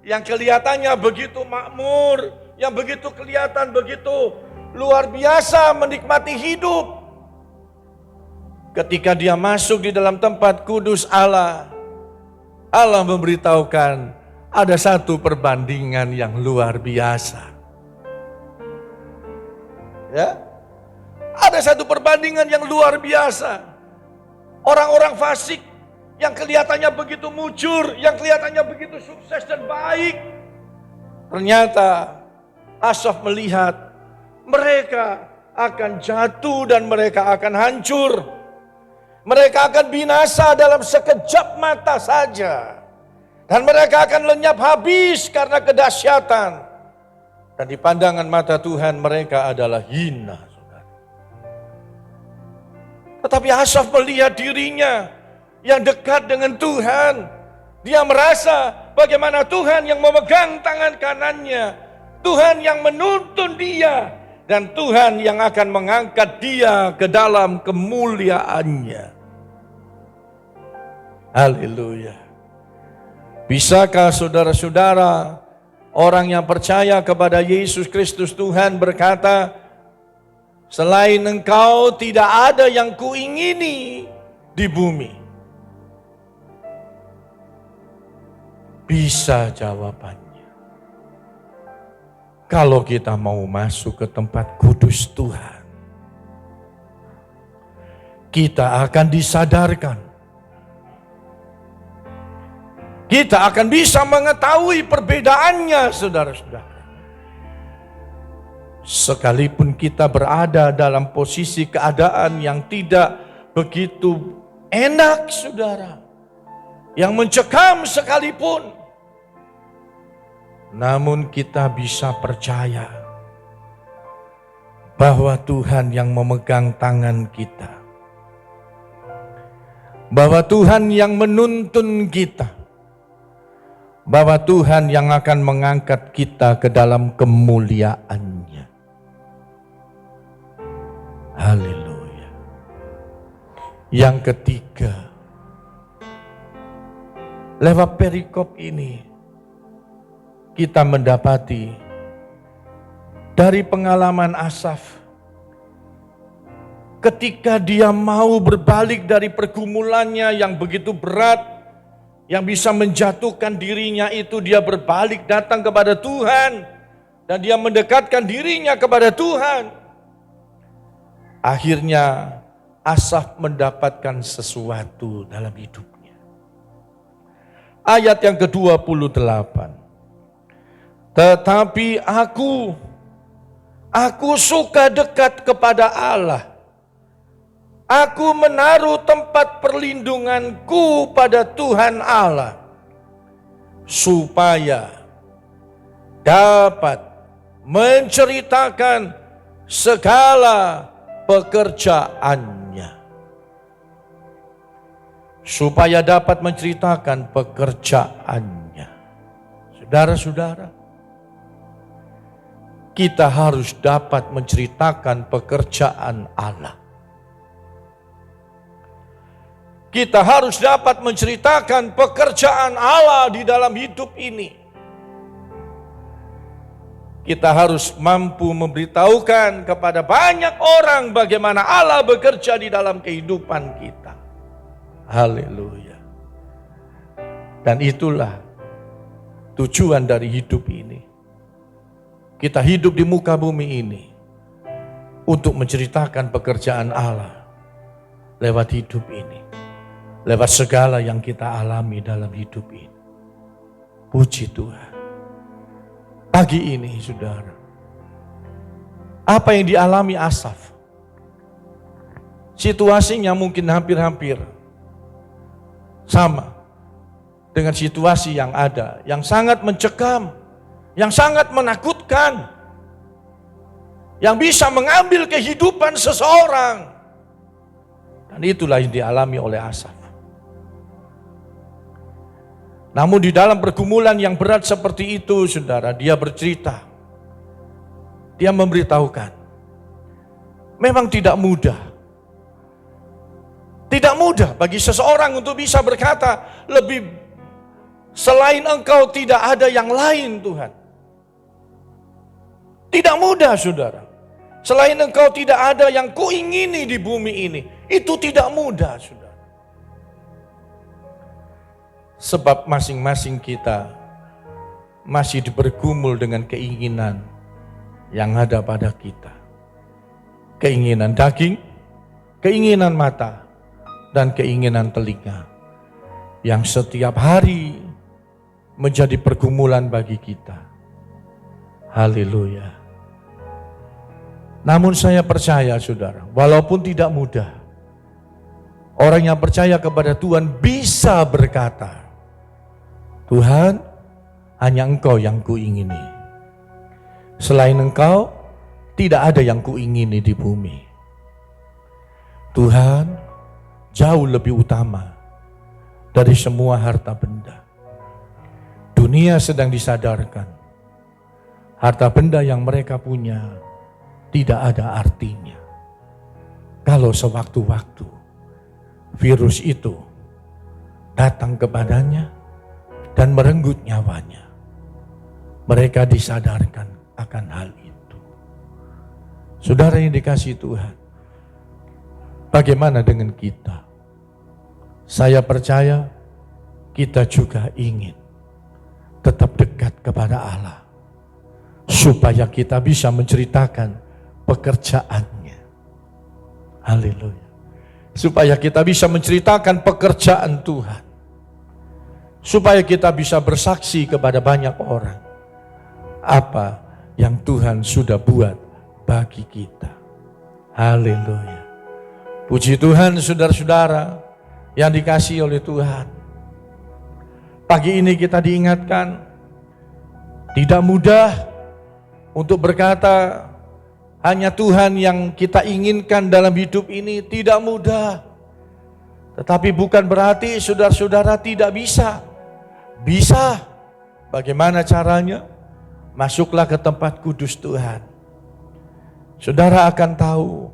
yang kelihatannya begitu makmur, yang begitu kelihatan begitu luar biasa menikmati hidup. Ketika dia masuk di dalam tempat kudus Allah, Allah memberitahukan ada satu perbandingan yang luar biasa. Ya, ada satu perbandingan yang luar biasa. Orang-orang fasik yang kelihatannya begitu mujur, yang kelihatannya begitu sukses dan baik, ternyata Asaf melihat mereka akan jatuh dan mereka akan hancur. Mereka akan binasa dalam sekejap mata saja. Dan mereka akan lenyap habis karena kedahsyatan. Dan di pandangan mata Tuhan mereka adalah hina. Tetapi Asaf melihat dirinya yang dekat dengan Tuhan. Dia merasa bagaimana Tuhan yang memegang tangan kanannya. Tuhan yang menuntun dia. Dan Tuhan yang akan mengangkat dia ke dalam kemuliaannya. Haleluya. Bisakah saudara-saudara, orang yang percaya kepada Yesus Kristus Tuhan berkata, selain Engkau tidak ada yang kuingini di bumi? Bisa jawabannya. Kalau kita mau masuk ke tempat kudus Tuhan, kita akan disadarkan. Kita akan bisa mengetahui perbedaannya, saudara-saudara. Sekalipun kita berada dalam posisi keadaan yang tidak begitu enak, saudara, yang mencekam sekalipun, namun kita bisa percaya bahwa Tuhan yang memegang tangan kita, bahwa Tuhan yang menuntun kita, bahwa Tuhan yang akan mengangkat kita ke dalam kemuliaannya. Haleluya. Yang ketiga, lewat perikop ini kita mendapati dari pengalaman Asaf, ketika dia mau berbalik dari pergumulannya yang begitu berat, yang bisa menjatuhkan dirinya itu, dia berbalik datang kepada Tuhan. Dan dia mendekatkan dirinya kepada Tuhan. Akhirnya Asaf mendapatkan sesuatu dalam hidupnya. Ayat yang ke-28. Tetapi aku suka dekat kepada Allah. Aku menaruh tempat perlindunganku pada Tuhan Allah, supaya dapat menceritakan segala pekerjaannya. Supaya dapat menceritakan pekerjaannya. Saudara-saudara, kita harus dapat menceritakan pekerjaan Allah. Kita harus dapat menceritakan pekerjaan Allah di dalam hidup ini. Kita harus mampu memberitahukan kepada banyak orang bagaimana Allah bekerja di dalam kehidupan kita. Haleluya. Dan itulah tujuan dari hidup ini. Kita hidup di muka bumi ini untuk menceritakan pekerjaan Allah lewat hidup ini. Lewat segala yang kita alami dalam hidup ini. Puji Tuhan. Pagi ini, saudara, apa yang dialami Asaf, situasinya mungkin hampir-hampir sama dengan situasi yang ada, yang sangat mencekam, yang sangat menakutkan, yang bisa mengambil kehidupan seseorang. Dan itulah yang dialami oleh Asaf. Namun di dalam pergumulan yang berat seperti itu, saudara, dia bercerita. Dia memberitahukan. Memang tidak mudah. Tidak mudah bagi seseorang untuk bisa berkata, lebih selain Engkau tidak ada yang lain, Tuhan. Tidak mudah, saudara. Selain Engkau tidak ada yang kuingini di bumi ini. Itu tidak mudah, saudara. Sebab masing-masing kita masih bergumul dengan keinginan yang ada pada kita. Keinginan daging, keinginan mata, dan keinginan telinga. Yang setiap hari menjadi pergumulan bagi kita. Haleluya. Namun saya percaya, saudara, walaupun tidak mudah, orang yang percaya kepada Tuhan bisa berkata, Tuhan, hanya Engkau yang kuingini. Selain Engkau, tidak ada yang kuingini di bumi. Tuhan, jauh lebih utama dari semua harta benda. Dunia sedang disadarkan, harta benda yang mereka punya tidak ada artinya. Kalau sewaktu-waktu virus itu datang kepadanya dan merenggut nyawanya, mereka disadarkan akan hal itu. Saudara yang dikasihi Tuhan, bagaimana dengan kita? Saya percaya kita juga ingin tetap dekat kepada Allah, supaya kita bisa menceritakan pekerjaannya. Haleluya. Supaya kita bisa menceritakan pekerjaan Tuhan. Supaya kita bisa bersaksi kepada banyak orang apa yang Tuhan sudah buat bagi kita. Haleluya. Puji Tuhan, saudara-saudara yang dikasihi oleh Tuhan. Pagi ini kita diingatkan, tidak mudah untuk berkata hanya Tuhan yang kita inginkan dalam hidup ini, tidak mudah. Tetapi bukan berarti saudara-saudara tidak bisa. Bisa. Bagaimana caranya? Masuklah ke tempat kudus Tuhan. Saudara akan tahu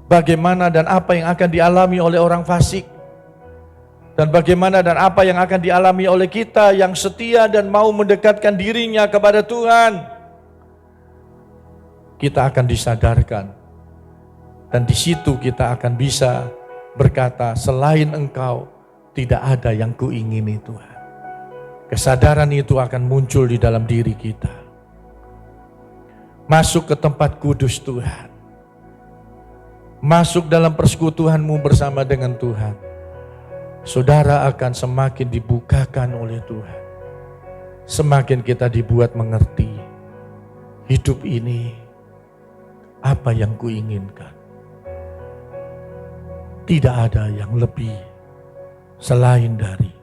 bagaimana dan apa yang akan dialami oleh orang fasik. Dan bagaimana dan apa yang akan dialami oleh kita yang setia dan mau mendekatkan dirinya kepada Tuhan. Kita akan disadarkan. Dan di situ kita akan bisa berkata, selain Engkau tidak ada yang kuingini Tuhan. Kesadaran itu akan muncul di dalam diri kita. Masuk ke tempat kudus Tuhan. Masuk dalam persekutuanmu bersama dengan Tuhan. Saudara akan semakin dibukakan oleh Tuhan. Semakin kita dibuat mengerti hidup ini apa yang kuinginkan. Tidak ada yang lebih selain dari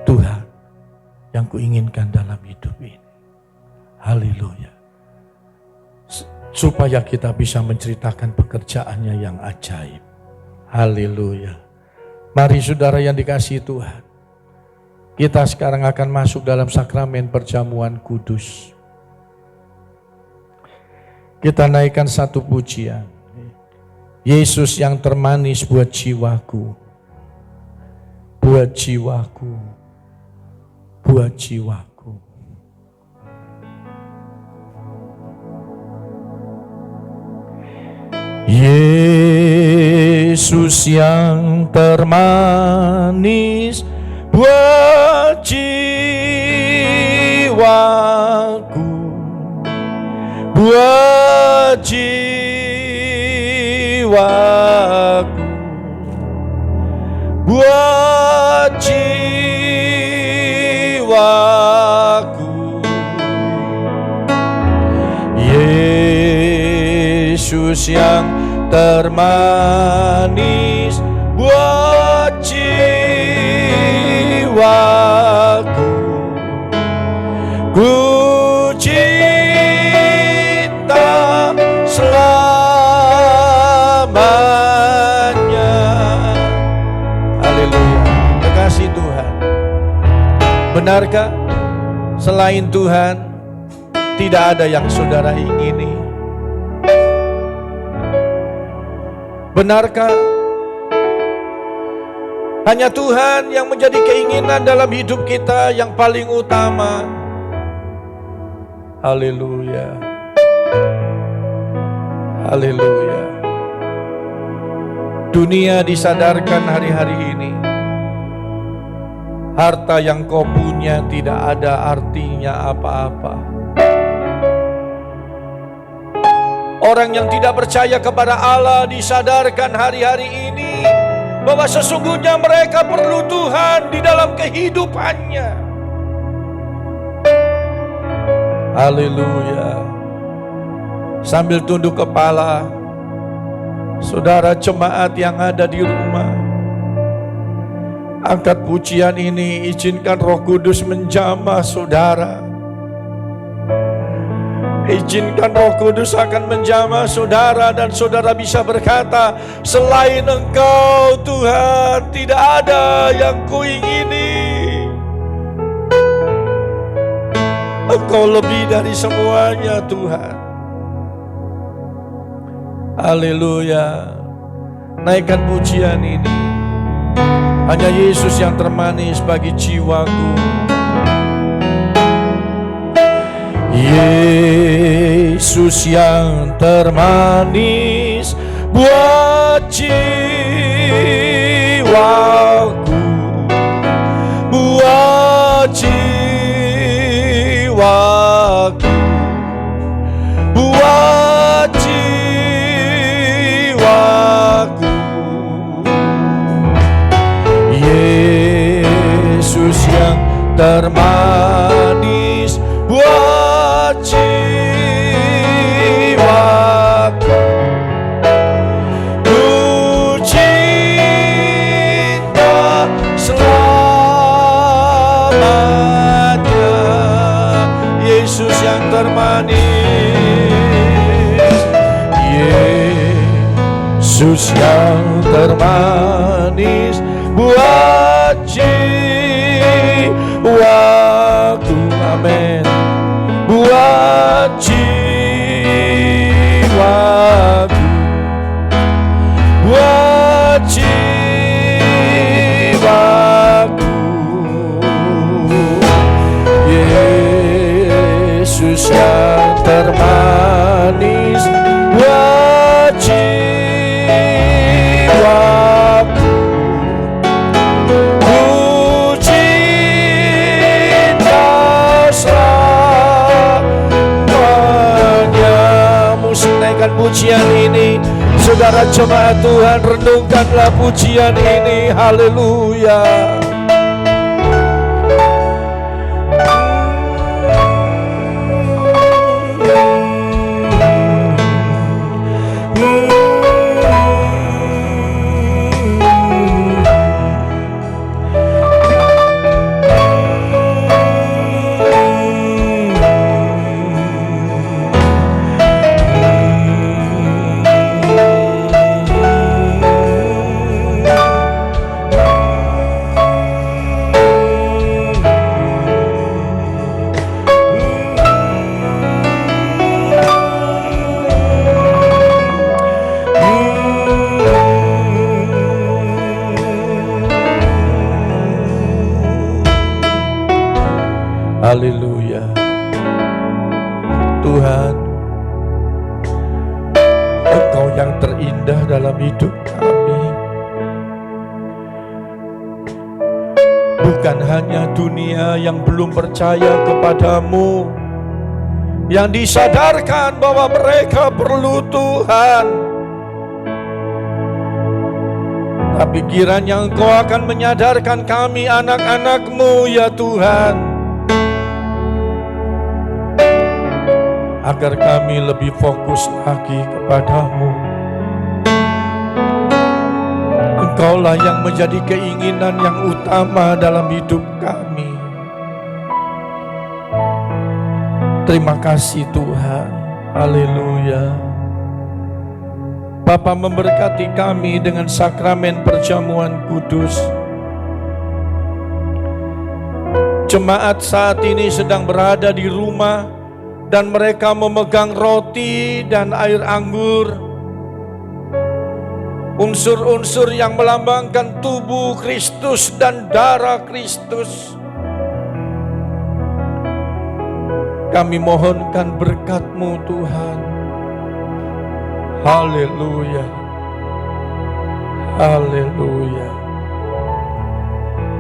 Tuhan yang kuinginkan dalam hidup ini. Haleluya. Supaya kita bisa menceritakan pekerjaannya yang ajaib. Haleluya. Mari saudara yang dikasihi Tuhan, kita sekarang akan masuk dalam sakramen perjamuan kudus. Kita naikkan satu pujian. Yesus yang termanis buat jiwaku. Buat jiwaku. Buat jiwaku. Yesus yang termanis buat jiwaku, buat jiwaku, buat jiwaku. Yesus yang termanis buat jiwaku, ku cinta selamanya. Haleluya. Terima kasih Tuhan. Benarkah selain Tuhan tidak ada yang saudara ingini? Benarkah hanya Tuhan yang menjadi keinginan dalam hidup kita yang paling utama? Haleluya. Haleluya. Dunia disadarkan hari-hari ini, harta yang kau punya tidak ada artinya apa-apa. Orang yang tidak percaya kepada Allah disadarkan hari-hari ini bahwa sesungguhnya mereka perlu Tuhan di dalam kehidupannya. Haleluya. Sambil tunduk kepala, saudara jemaat yang ada di rumah, angkat pujian ini, izinkan Roh Kudus menjamah saudara. Izinkan Roh Kudus akan menjamah saudara, dan saudara bisa berkata, selain Engkau Tuhan tidak ada yang kuingini. Engkau lebih dari semuanya Tuhan. Haleluya. Naikkan pujian ini. Hanya Yesus yang termanis bagi jiwaku. Yesus yang termanis buat jiwaku, buat jiwaku, buat jiwaku. Yesus yang termanis buat jiwaku, ku cinta selamanya. Yesus yang termanis, Yesus yang termanis buat jiwaku. Amin. Buat jiwaku, buat jiwaku. Yesus yang termanis buat jiwaku, ku cinta selamanya. Musik, naikkan pujian ini. Saudara jemaat Tuhan, renungkanlah pujian ini. Haleluya. Haleluya. Tuhan, Engkau yang terindah dalam hidup kami. Bukan hanya dunia yang belum percaya kepadamu, yang disadarkan bahwa mereka perlu Tuhan, tapi kiranya Engkau akan menyadarkan kami anak-anak-Mu ya Tuhan, agar kami lebih fokus lagi kepadamu. Engkaulah yang menjadi keinginan yang utama dalam hidup kami. Terima kasih Tuhan. Haleluya. Bapa memberkati kami dengan sakramen perjamuan kudus. Jemaat saat ini sedang berada di rumah dan mereka memegang roti dan air anggur, unsur-unsur yang melambangkan tubuh Kristus dan darah Kristus. Kami mohonkan berkat-Mu Tuhan. Haleluya, haleluya.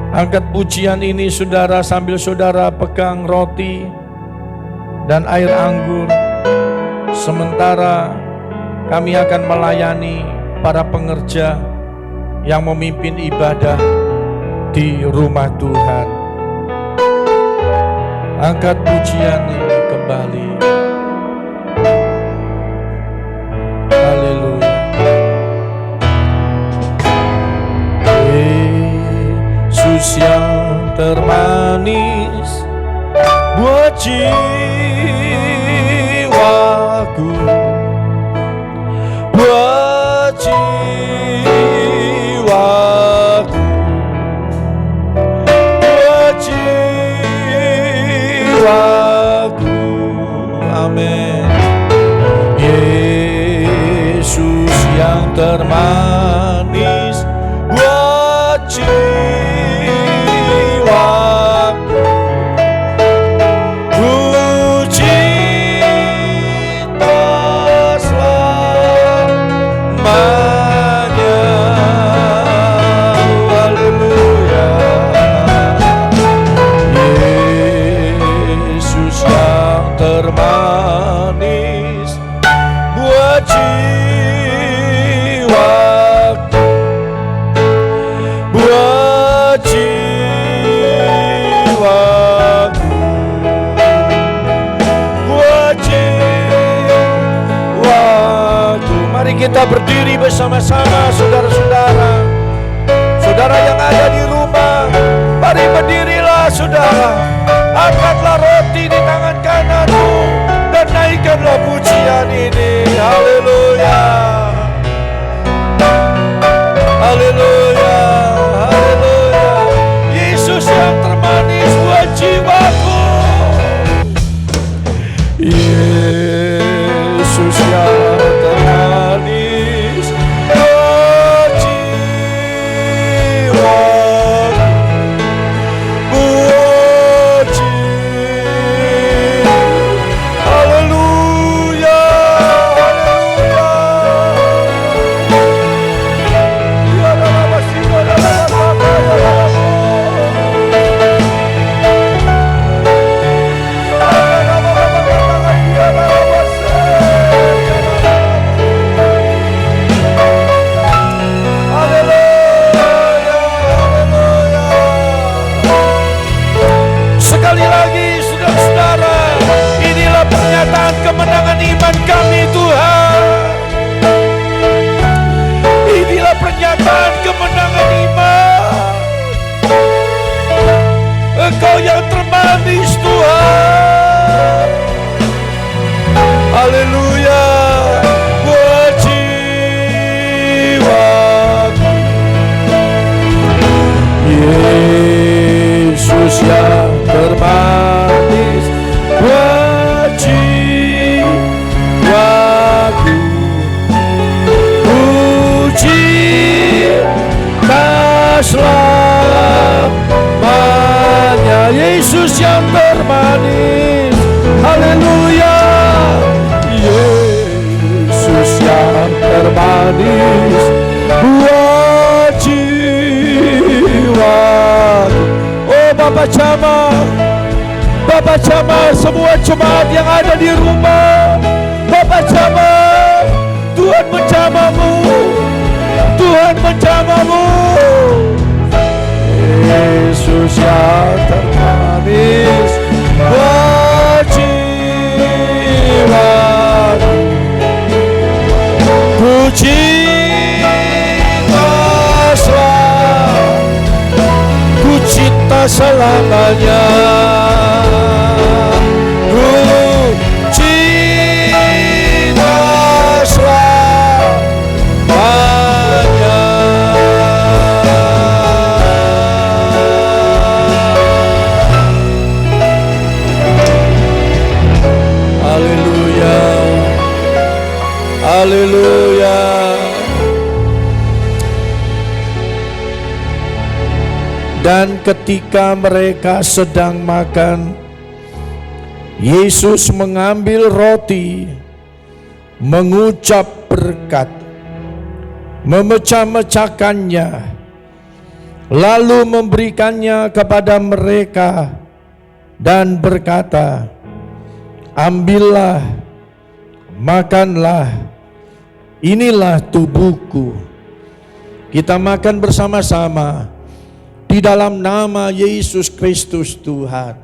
Angkat pujian ini saudara, sambil saudara pegang roti dan air anggur. Sementara kami akan melayani para pengerja yang memimpin ibadah di rumah Tuhan. Angkat pujian ini kembali. Haleluya. Yesus yang termanis buat jiwaku, buat jiwaku, buat jiwaku. Amin. Yesus yang termanis buat jiwaku, termanis buat jiwaku, buat jiwaku, buat jiwaku. Mari kita berdiri bersama-sama saudara-saudara. Saudara yang ada di rumah, mari berdirilah saudara. Angkatlah roti di tangan kananmu dan naikkanlah pujian ini. Haleluya, haleluya, haleluya. Yesus yang termanis buat jiwaku, Yesus yang termanis buat jiwaku. Kemenangan iman kami Tuhan. Inilah pernyataan kemenangan iman. Engkau yang termanis Tuhan. Haleluya. Buat jiwaku, Yesus yang termanis buat jiwaku, puji selamanya. Yesus yang termanis, haleluya. Yesus yang termanis buat jiwaku. Oh Bapak Camat, Bapak Camat, semua jemaat yang ada di rumah, Bapak Camat, Tuhan menjamamu, Tuhan menjamamu. Yesus yang termanis buat jiwaku, puji ku cinta selamanya. Haleluya. Dan ketika mereka sedang makan, Yesus mengambil roti, mengucap berkat, memecah-mecahkannya, lalu memberikannya kepada mereka dan berkata, "Ambillah, makanlah, inilah tubuhku." Kita makan bersama-sama di dalam nama Yesus Kristus Tuhan.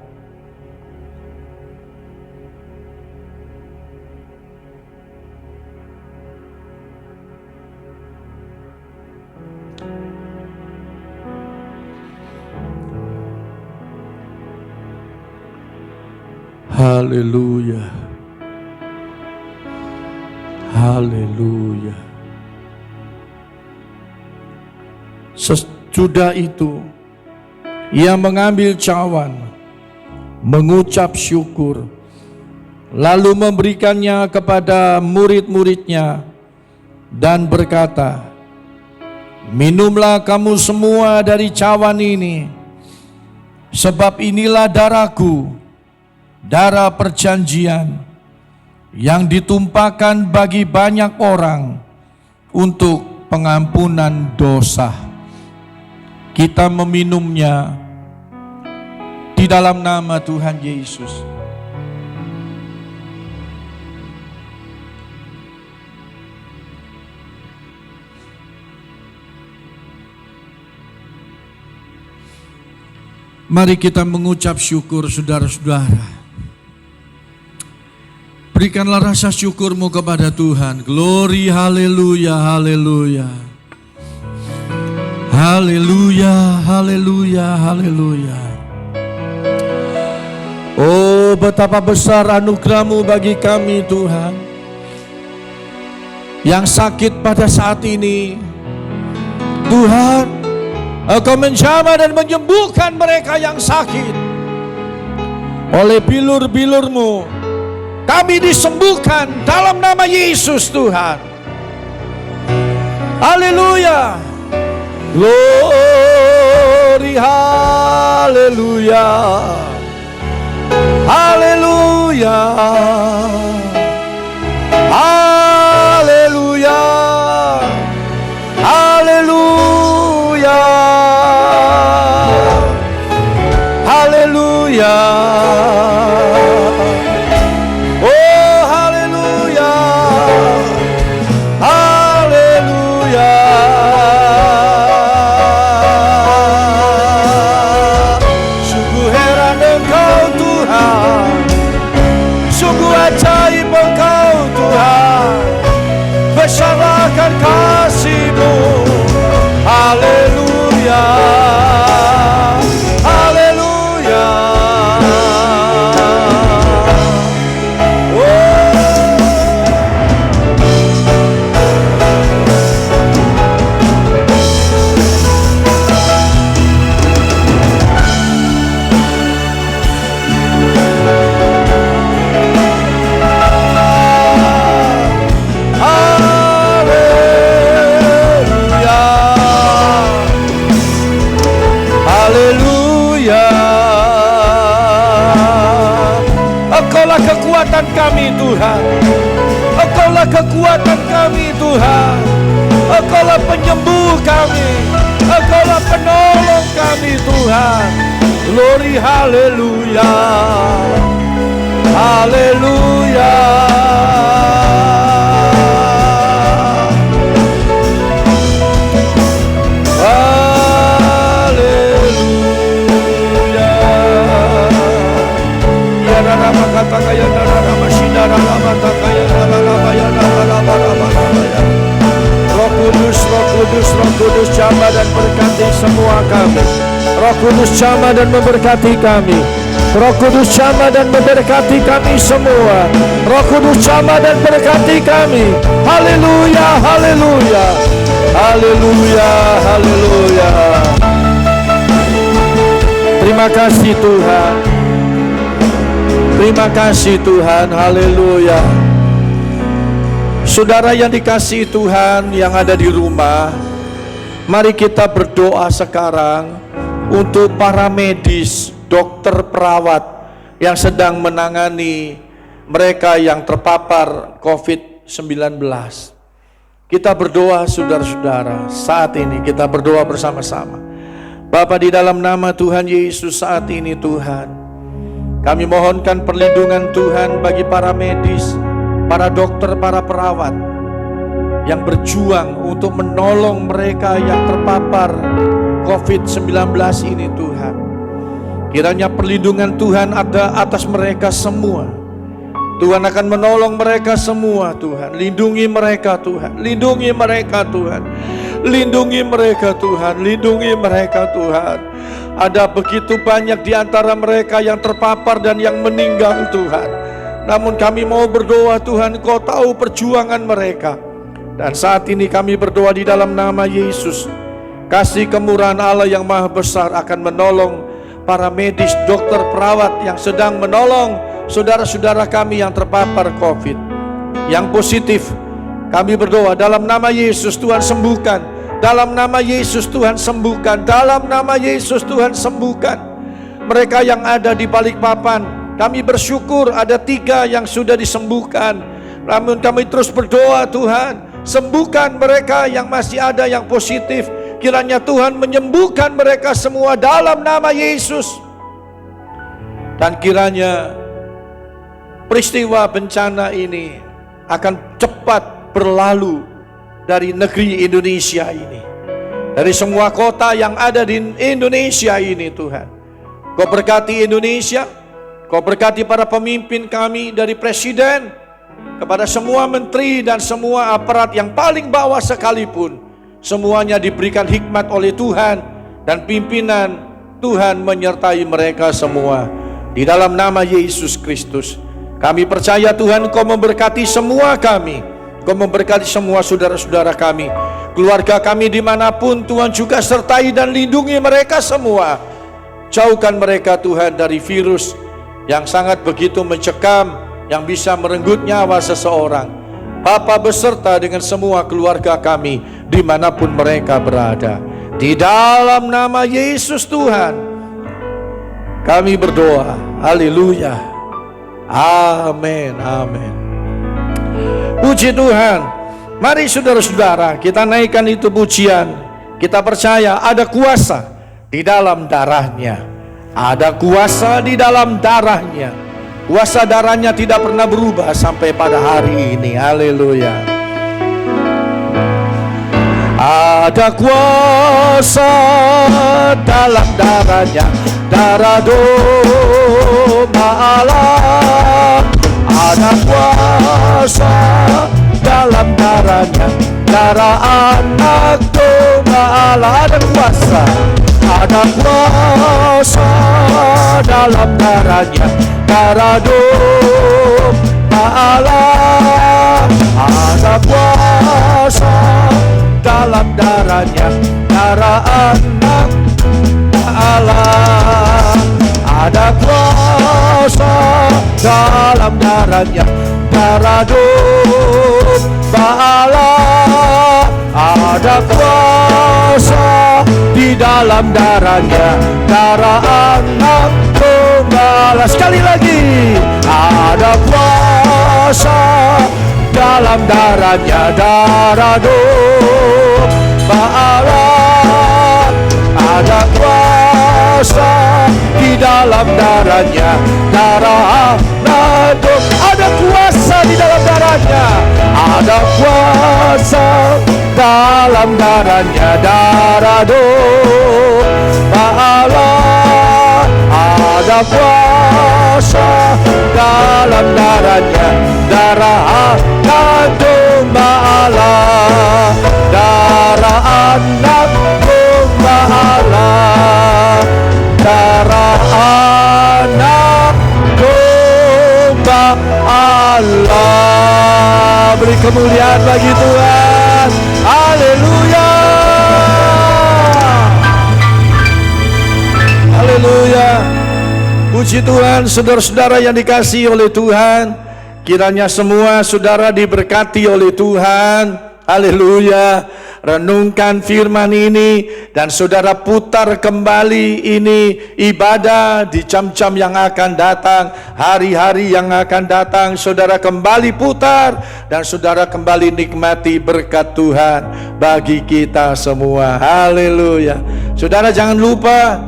Haleluya. Haleluya. Sesudah itu, ia mengambil cawan, mengucap syukur, lalu memberikannya kepada murid-muridnya dan berkata, "Minumlah kamu semua dari cawan ini, sebab inilah darahku, darah perjanjian yang ditumpahkan bagi banyak orang untuk pengampunan dosa." Kita meminumnya di dalam nama Tuhan Yesus. Mari kita mengucap syukur, saudara-saudara. Berikanlah rasa syukurmu kepada Tuhan. Glory, haleluya, haleluya. Haleluya, haleluya, haleluya. Oh, betapa besar anugerah-Mu bagi kami, Tuhan. Yang sakit pada saat ini, Tuhan, Engkau menjamah dan menyembuhkan mereka yang sakit. Oleh bilur-bilur-Mu, kami disembuhkan dalam nama Yesus, Tuhan. Haleluya. Glory, haleluya. Haleluya. Haleluya. Haleluya. Haleluya. Oh, haleluya. Haleluya. Sungguh heran Engkau, Tuhan. Sungguh ajaib Engkau, Tuhan. Besar akan kasih-Mu. Haleluya. Haleluya. Engkaulah kekuatan kami, Tuhan. Engkaulah kekuatan kami, Tuhan. Engkaulah penyembuh kami. Engkaulah penolong kami, Tuhan. Glory, haleluya. Haleluya. Roh Kudus jamah dan berkati semua kami. Roh Kudus jamah dan memberkati kami. Roh Kudus jamah dan memberkati kami semua. Roh Kudus jamah dan berkati kami. Haleluya, haleluya. Haleluya, haleluya. Terima kasih Tuhan. Terima kasih Tuhan. Haleluya. Saudara yang dikasihi Tuhan yang ada di rumah, mari kita berdoa sekarang untuk para medis, dokter, perawat yang sedang menangani mereka yang terpapar COVID-19. Kita berdoa saudara-saudara, saat ini kita berdoa bersama-sama. Bapa, di dalam nama Tuhan Yesus saat ini Tuhan, kami mohonkan perlindungan Tuhan bagi para medis, para dokter, para perawat yang berjuang untuk menolong mereka yang terpapar COVID-19 ini Tuhan. Kiranya perlindungan Tuhan ada atas mereka semua. Tuhan akan menolong mereka semua Tuhan. Lindungi mereka Tuhan. Lindungi mereka Tuhan. Lindungi mereka Tuhan. Lindungi mereka Tuhan. Ada begitu banyak di antara mereka yang terpapar dan yang meninggal Tuhan. Namun kami mau berdoa Tuhan, Kau tahu perjuangan mereka. Dan saat ini kami berdoa di dalam nama Yesus. Kasih kemurahan Allah yang maha besar akan menolong para medis, dokter, perawat yang sedang menolong saudara-saudara kami yang terpapar COVID, yang positif. Kami berdoa dalam nama Yesus, Tuhan sembuhkan. Dalam nama Yesus Tuhan sembuhkan. Dalam nama Yesus Tuhan sembuhkan. Mereka yang ada di Balikpapan, kami bersyukur ada 3 yang sudah disembuhkan. Namun kami terus berdoa Tuhan, sembuhkan mereka yang masih ada yang positif. Kiranya Tuhan menyembuhkan mereka semua dalam nama Yesus. Dan kiranya peristiwa bencana ini akan cepat berlalu dari negeri Indonesia ini, dari semua kota yang ada di Indonesia ini Tuhan. Kau berkati Indonesia, Kau berkati para pemimpin kami dari presiden kepada semua menteri dan semua aparat yang paling bawah sekalipun. Semuanya diberikan hikmat oleh Tuhan dan pimpinan Tuhan menyertai mereka semua. Di dalam nama Yesus Kristus kami percaya Tuhan Kau memberkati semua kami. Kau memberkati semua saudara-saudara kami, keluarga kami dimanapun Tuhan juga sertai dan lindungi mereka semua. Jauhkan mereka Tuhan dari virus yang sangat begitu mencekam, yang bisa merenggut nyawa seseorang. Bapa beserta dengan semua keluarga kami dimanapun mereka berada. Di dalam nama Yesus Tuhan kami berdoa. Haleluya. Amin. Amin. Puji Tuhan. Mari saudara-saudara kita naikkan itu pujian. Kita percaya ada kuasa di dalam darahnya. Ada kuasa di dalam darahnya. Kuasa darahnya tidak pernah berubah sampai pada hari ini. Haleluya. Ada kuasa dalam darahnya, darah domba Allah. Ada kuasa dalam darahnya, darah anak domba Allah. Ada kuasa, ada kuasa dalam darahnya, darah domba Allah. Ada kuasa dalam darahnya, darah anak Allah. Ada kuasa dalam darahnya, darah domba Allah. Ada kuasa di dalam darahnya, darah anak domba Allah. Sekali lagi, ada kuasa dalam darahnya, darah domba Allah. Ada kuasa di dalam darahnya, darah anak domba. Ada kuasa di dalam darahnya, ada kuasa dalam darahnya, darah domba Allah. Ada kuasa dalam darahnya, darah anak domba Allah. Darah anak domba Allah, darah anak domba Allah. Beri kemuliaan bagi Tuhan. Haleluya. Haleluya. Puji Tuhan, saudara-saudara yang dikasihi oleh Tuhan. Kiranya semua saudara diberkati oleh Tuhan. Haleluya. Renungkan firman ini dan saudara putar kembali ini ibadah di jam-jam yang akan datang, hari-hari yang akan datang. Saudara kembali putar dan saudara kembali nikmati berkat Tuhan bagi kita semua. Haleluya. Saudara jangan lupa,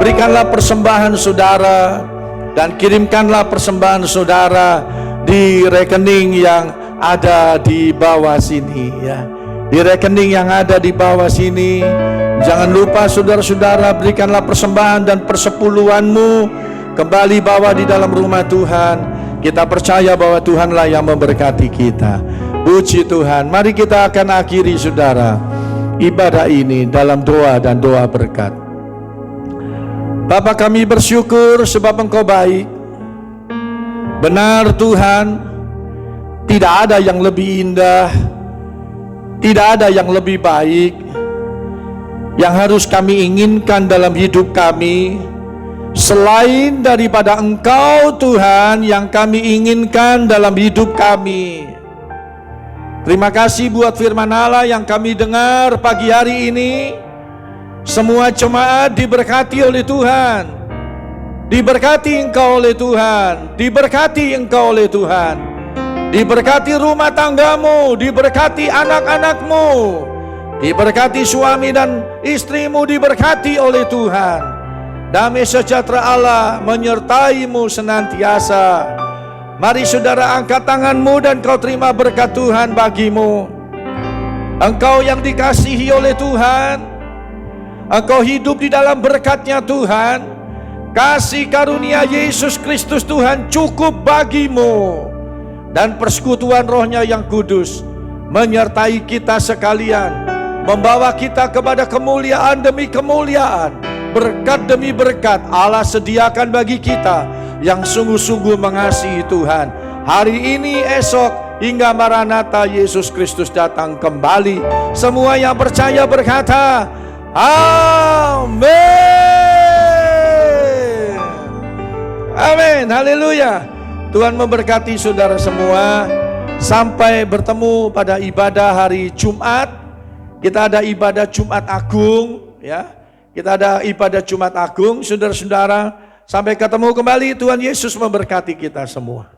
berikanlah persembahan saudara dan kirimkanlah persembahan saudara di rekening yang ada di bawah sini ya. Di rekening yang ada di bawah sini. Jangan lupa saudara-saudara, berikanlah persembahan dan persepuluhanmu kembali bawa di dalam rumah Tuhan. Kita percaya bahwa Tuhanlah yang memberkati kita. Puji Tuhan. Mari kita akan akhiri saudara ibadah ini dalam doa dan doa berkat. Bapa, kami bersyukur sebab Engkau baik. Benar Tuhan, tidak ada yang lebih indah, tidak ada yang lebih baik yang harus kami inginkan dalam hidup kami selain daripada Engkau Tuhan yang kami inginkan dalam hidup kami. Terima kasih buat firman Allah yang kami dengar pagi hari ini. Semua jemaat diberkati oleh Tuhan, diberkati Engkau oleh Tuhan, diberkati Engkau oleh Tuhan, diberkati rumah tanggamu, diberkati anak-anakmu, diberkati suami dan istrimu, diberkati oleh Tuhan. Damai sejahtera Allah menyertaimu senantiasa. Mari saudara angkat tanganmu dan kau terima berkat Tuhan bagimu. Engkau yang dikasihi oleh Tuhan, engkau hidup di dalam berkat-Nya Tuhan. Kasih karunia Yesus Kristus Tuhan cukup bagimu, dan persekutuan Roh-Nya yang kudus menyertai kita sekalian, membawa kita kepada kemuliaan demi kemuliaan, berkat demi berkat Allah sediakan bagi kita yang sungguh-sungguh mengasihi Tuhan. Hari ini, esok, hingga Maranatha Yesus Kristus datang kembali. Semua yang percaya berkata amin. Amin. Haleluya. Tuhan memberkati saudara semua. Sampai bertemu pada ibadah hari Jumat. Kita ada ibadah Jumat Agung ya. Kita ada ibadah Jumat Agung, saudara-saudara. Sampai ketemu kembali. Tuhan Yesus memberkati kita semua.